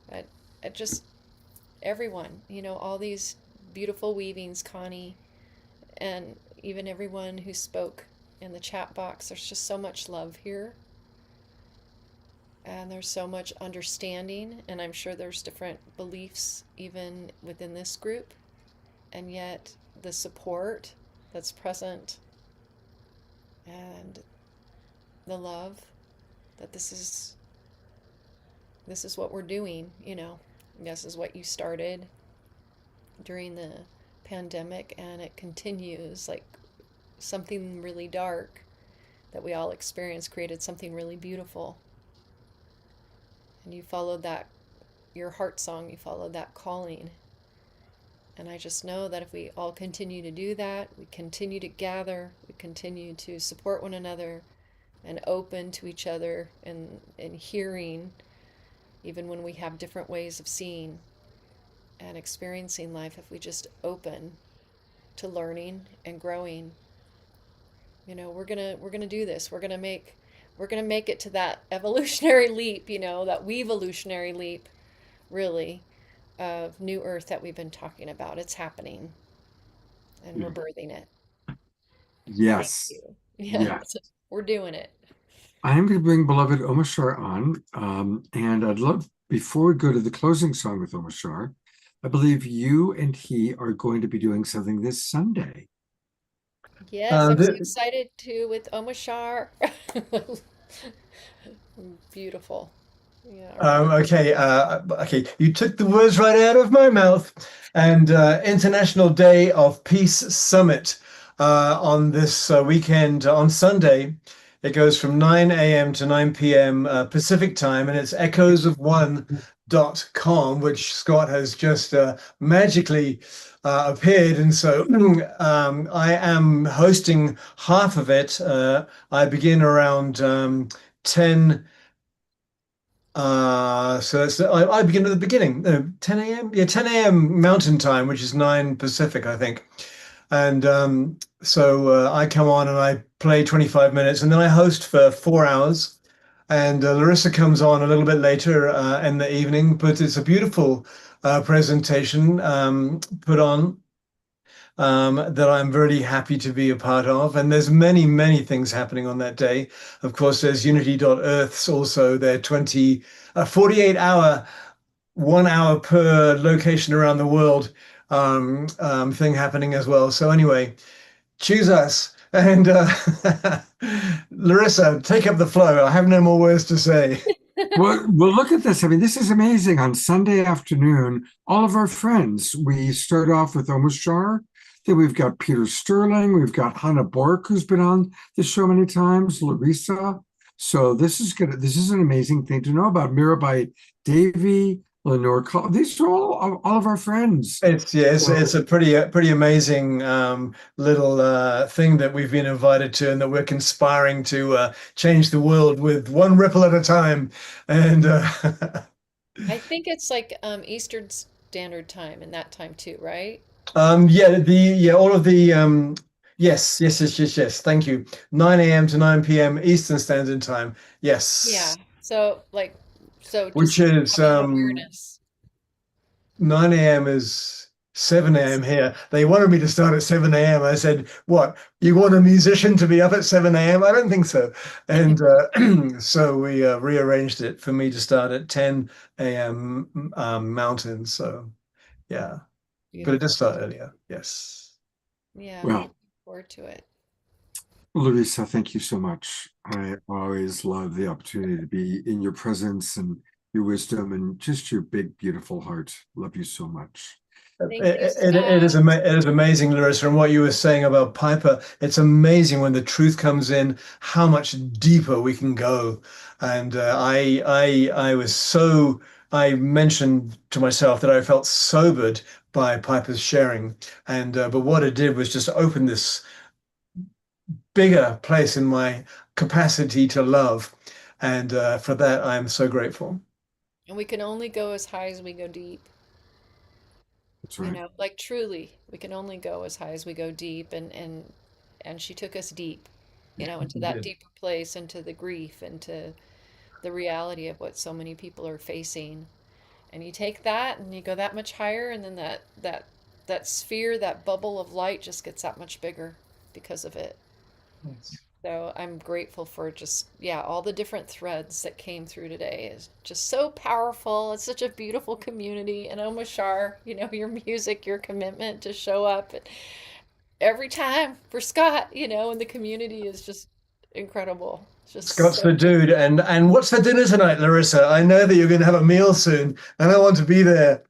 but it just, everyone, you know, all these beautiful weavings, Connie, and even everyone who spoke in the chat box, there's just so much love here. And there's so much understanding, and I'm sure there's different beliefs even within this group, and yet the support that's present, and the love that this is what we're doing, This is what you started during the pandemic, and it continues. Like something really dark that we all experienced created something really beautiful. And you followed that, your heart song, you followed that calling. And I just know that if we all continue to do that, we continue to gather, we continue to support one another and open to each other and hearing, even when we have different ways of seeing and experiencing life, if we just open to learning and growing, we're gonna do this. We're gonna make it to that evolutionary leap, that evolutionary leap, really, of new earth that we've been talking about. It's happening, and we're Yeah. birthing it. Thank Yes. you. Yeah, Yes. we're doing it. I am going to bring beloved Omashar on. And I'd love, before we go to the closing song with Omashar, I believe you and he are going to be doing something this Sunday. Yes, I'm so excited too with Omashar. Beautiful. Yeah. Okay. You took the words right out of my mouth. And International Day of Peace Summit on this weekend on Sunday. It goes from 9 a.m. to 9 p.m. Pacific time, and it's echoesofone.com, which Scott has just magically appeared. And so I am hosting half of it. I begin around 10. I begin at the beginning, 10 a.m. Yeah, 10 a.m. Mountain Time, which is 9 Pacific, I think. And so I come on and I play 25 minutes, and then I host for 4 hours. And Larissa comes on a little bit later in the evening, but it's a beautiful presentation put on that I'm really happy to be a part of. And there's many, many things happening on that day. Of course, there's Unity.Earth's also their 48-hour, 1 hour per location around the world thing happening as well. So anyway, choose us. And Larissa, take up the flow. I have no more words to say. Well, look at this. I mean, this is amazing. On Sunday afternoon, all of our friends, we start off with Omashar. Then we've got Peter Sterling. We've got Hannah Bork, who's been on the show many times, Larissa. So this is an amazing thing to know about. Mirabai Davy, Lenore Call. These are all of our friends. It's a pretty amazing little thing that we've been invited to, and that we're conspiring to change the world with one ripple at a time. And I think it's like Eastern Standard Time in that time too, right? all of the yes. Thank you. 9 a.m. to 9 p.m. Eastern Standard Time. Yes. Yeah. So Which just is having awareness. 9 a.m. is 7 a.m. here. They wanted me to start at 7 a.m. I said, what? You want a musician to be up at 7 a.m.? I don't think so. And so we rearranged it for me to start at 10 a.m. Mountain. So yeah, but it does start earlier. Yes. Yeah, Well, looking forward to it. Larissa, thank you so much. I always love the opportunity to be in your presence and your wisdom and just your big, beautiful heart. Love you so much. Thank you, It is amazing, Larissa, and what you were saying about Piper. It's amazing when the truth comes in, how much deeper we can go. And I mentioned to myself that I felt sobered by Piper's sharing, and but what it did was just open this bigger place in my capacity to love, and for that I am so grateful. And we can only go as high as we go deep. That's right. Like truly, we can only go as high as we go deep, and she took us deep, into that deeper place, into the grief, into the reality of what so many people are facing. And you take that and you go that much higher, and then that sphere, that bubble of light just gets that much bigger because of it. So I'm grateful for just, yeah, all the different threads that came through today is just so powerful. It's such a beautiful community. And Omashar, your music, your commitment to show up every time for Scott, you know, and the community is just incredible. It's just Scott's so the dude. And what's for dinner tonight, Larissa? I know that you're going to have a meal soon, and I want to be there.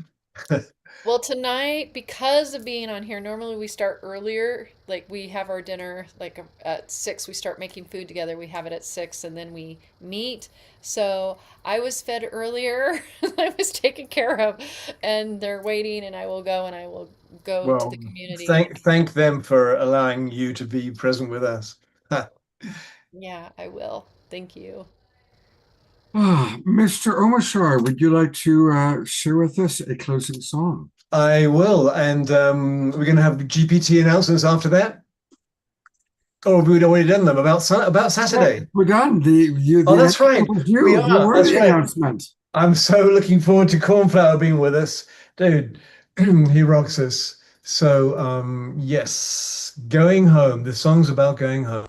well, tonight, because of being on here, normally we start earlier. Like we have our dinner like at 6. We start making food together. We have it at 6 and then we meet. So I was fed earlier. I was taken care of and they're waiting and I will go and I will go to Well, the community. thank them for allowing you to be present with us. Yeah, I will. Thank you. Mr. Omashar, would you like to share with us a closing song? I will, and we're going to have GPT announcements after that. Oh, we'd already done them about Saturday. We're done. Oh, that's right. We You are. were That's the right. announcement. I'm so looking forward to Cornflower being with us, dude. He rocks us. So, yes, going home. The song's about going home.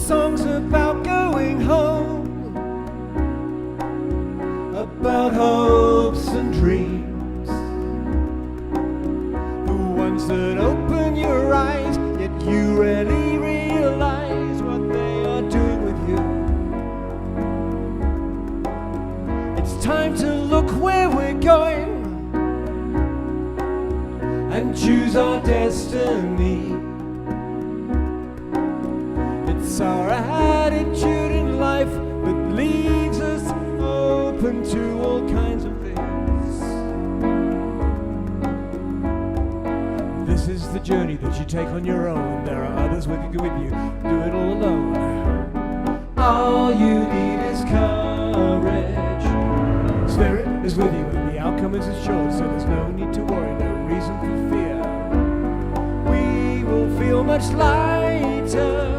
Songs about going home, about hopes and dreams, the ones that open your eyes, yet you rarely realize what they are doing with you. It's time to look where we're going and choose our destiny. It's our attitude in life that leaves us open to all kinds of things. This is the journey that you take on your own. There are others with you. Do it all alone. All you need is courage. Spirit is with you and the outcome is assured. So there's no need to worry, no reason for fear. We will feel much lighter.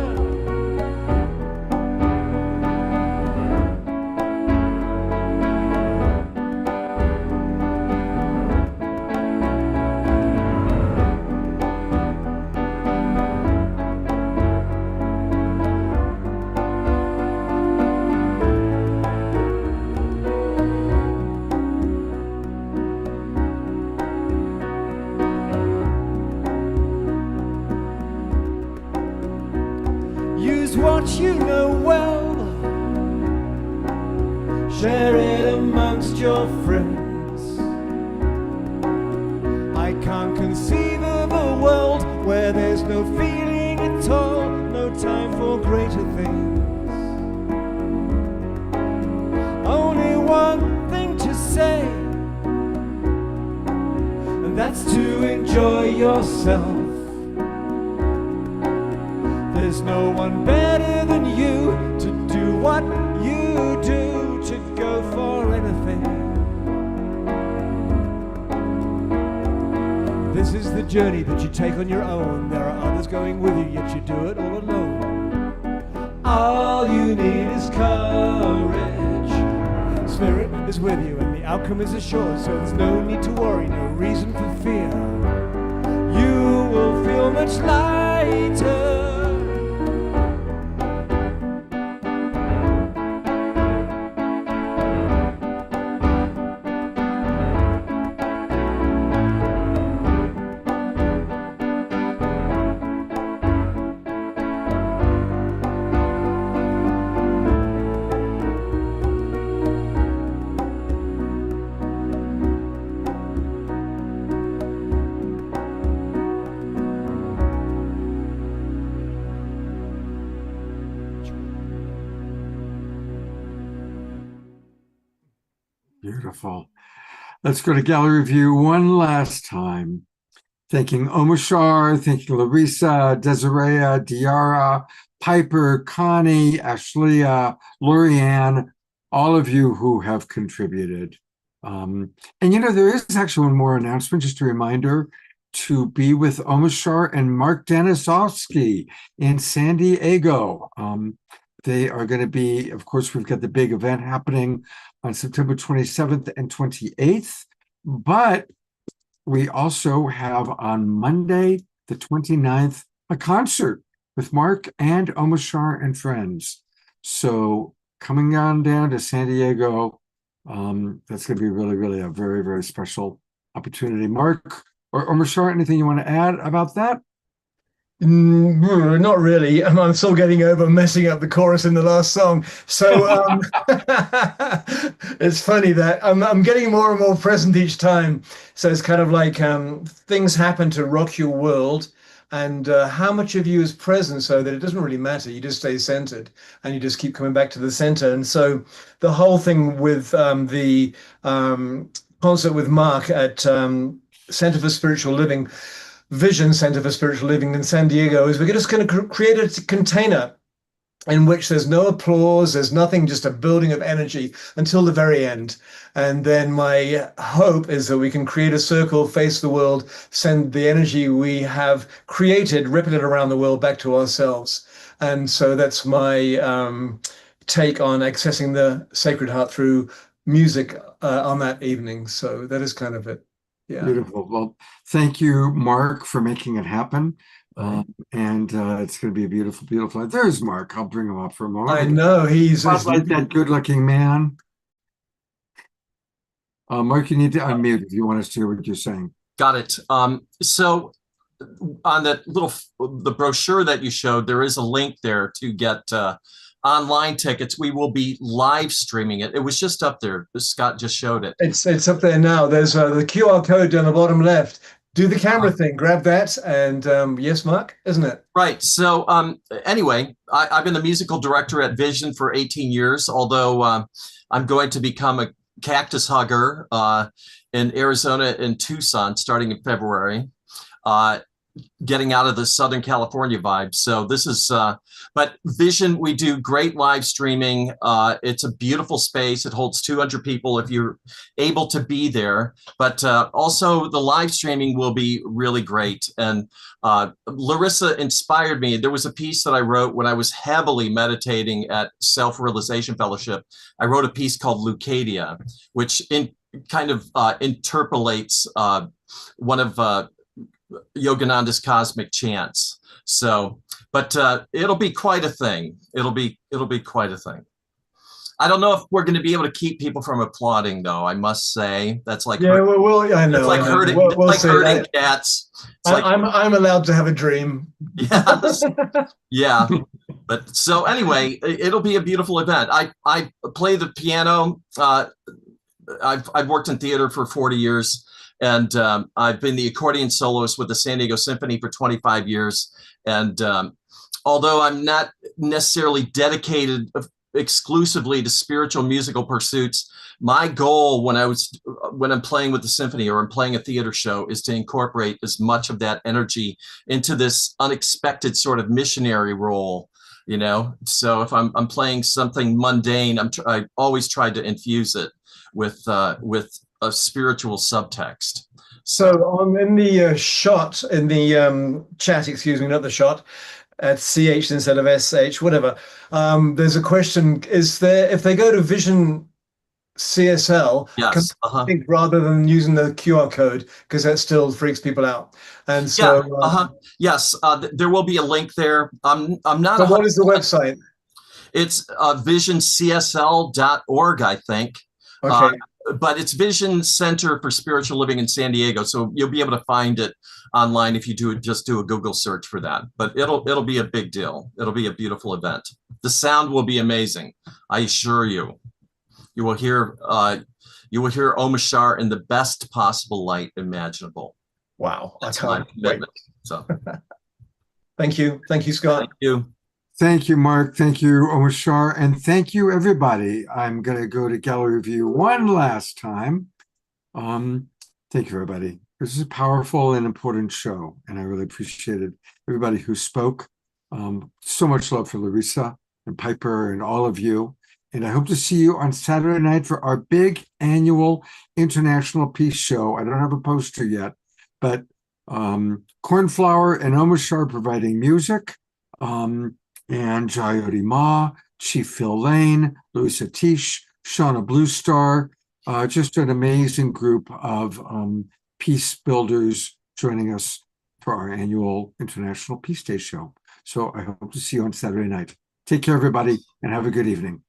Use what you know well, share it amongst your friends. I can't conceive of a world where there's no feeling at all, no time for greater things. Only one thing to say, and that's to enjoy yourself. There's no one better than you to do what you do, to go for anything. This is the journey that you take on your own. There are others going with you, yet you do it all alone. All you need is courage. Spirit is with you and the outcome is assured. So there's no need to worry, no reason for fear. You will feel much lighter. Beautiful. Let's go to gallery view one last time. Thanking Omashar, thanking Larissa, Desiree, Diara, Piper, Connie, Ashleah, Lorianne, all of you who have contributed. And there is actually one more announcement, just a reminder to be with Omashar and Mark Danisovsky in San Diego. They are going to be, of course, we've got the big event happening on September 27th and 28th, but we also have on Monday, the 29th, a concert with Mark and Omashar and friends. So coming on down to San Diego, that's going to be really, really a very, very special opportunity. Mark or Omashar, anything you want to add about that? Not really. I'm still getting over messing up the chorus in the last song. So it's funny that I'm getting more and more present each time. So it's kind of like things happen to rock your world, and how much of you is present so that it doesn't really matter. You just stay centered and you just keep coming back to the center. And so the whole thing with the concert with Mark at Center for Spiritual Living, Vision Center for Spiritual Living in San Diego, is we're just going to create a container in which there's no applause, there's nothing, just a building of energy until the very end. And then my hope is that we can create a circle, face the world, send the energy we have created, ripple it around the world back to ourselves. And so that's my take on accessing the Sacred Heart through music on that evening. So that is kind of it. Yeah. Beautiful. Well, thank you, Mark, for making it happen. And it's going to be a beautiful, beautiful night. There's Mark. I'll bring him up for a moment. I know he's like that good-looking man. Mark, you need to unmute if you want us to hear what you're saying. Got it. So on the brochure that you showed, there is a link there to get online tickets. We will be live streaming it. It was just up there. Scott just showed it. It's up there now. There's the QR code down the bottom left. Do the camera thing, grab that, and yes, Mark, isn't it? Right. So anyway, I've been the musical director at Vision for 18 years, although I'm going to become a cactus hugger in Arizona and Tucson starting in February, getting out of the Southern California vibe. So this is, but Vision, we do great live streaming. It's a beautiful space. It holds 200 people if you're able to be there. But also the live streaming will be really great. And Larissa inspired me. There was a piece that I wrote when I was heavily meditating at Self-Realization Fellowship. I wrote a piece called Leucadia, which kind of interpolates one of Yogananda's cosmic chants. So, but it'll be quite a thing. It'll be quite a thing. I don't know if we're going to be able to keep people from applauding, though. I must say that's like I know. It's like hurting, we'll like hurting cats. I'm allowed to have a dream. Yes. Yeah. But so anyway, it'll be a beautiful event. I play the piano. I've worked in theater for 40 years. And I've been the accordion soloist with the San Diego Symphony for 25 years. And although I'm not necessarily dedicated exclusively to spiritual musical pursuits, my goal when I'm playing with the symphony or I'm playing a theater show is to incorporate as much of that energy into this unexpected sort of missionary role, you know? So if I'm playing something mundane, I always try to infuse it with a spiritual subtext. So in the shot, in the chat, excuse me, not the shot, at CH instead of SH, whatever, there's a question, is there, if they go to Vision CSL, yes, rather than using the QR code, because that still freaks people out. And so yes, there will be a link there. I'm not. So what is the website? It's visioncsl.org, I think. Okay. But it's Vision Center for Spiritual Living in San Diego, so you'll be able to find it online if you just do a Google search for that. But it'll be a big deal. It'll be a beautiful event. The sound will be amazing. I assure you. You will hear Omashar in the best possible light imaginable. Wow, that's my commitment. So, thank you, Scott. Thank you. Thank you, Mark. Thank you, Omashar. And thank you, everybody. I'm going to go to gallery view one last time. Thank you, everybody. This is a powerful and important show, and I really appreciated everybody who spoke. So much love for Larissa and Piper and all of you. And I hope to see you on Saturday night for our big annual International Peace Show. I don't have a poster yet, but Cornflower and Omashar providing music, and Jayoti Ma, Chief Phil Lane, Louisa Tish, Shauna Blue Star, just an amazing group of peace builders joining us for our annual International Peace Day show. So I hope to see you on Saturday night. Take care, everybody, and have a good evening.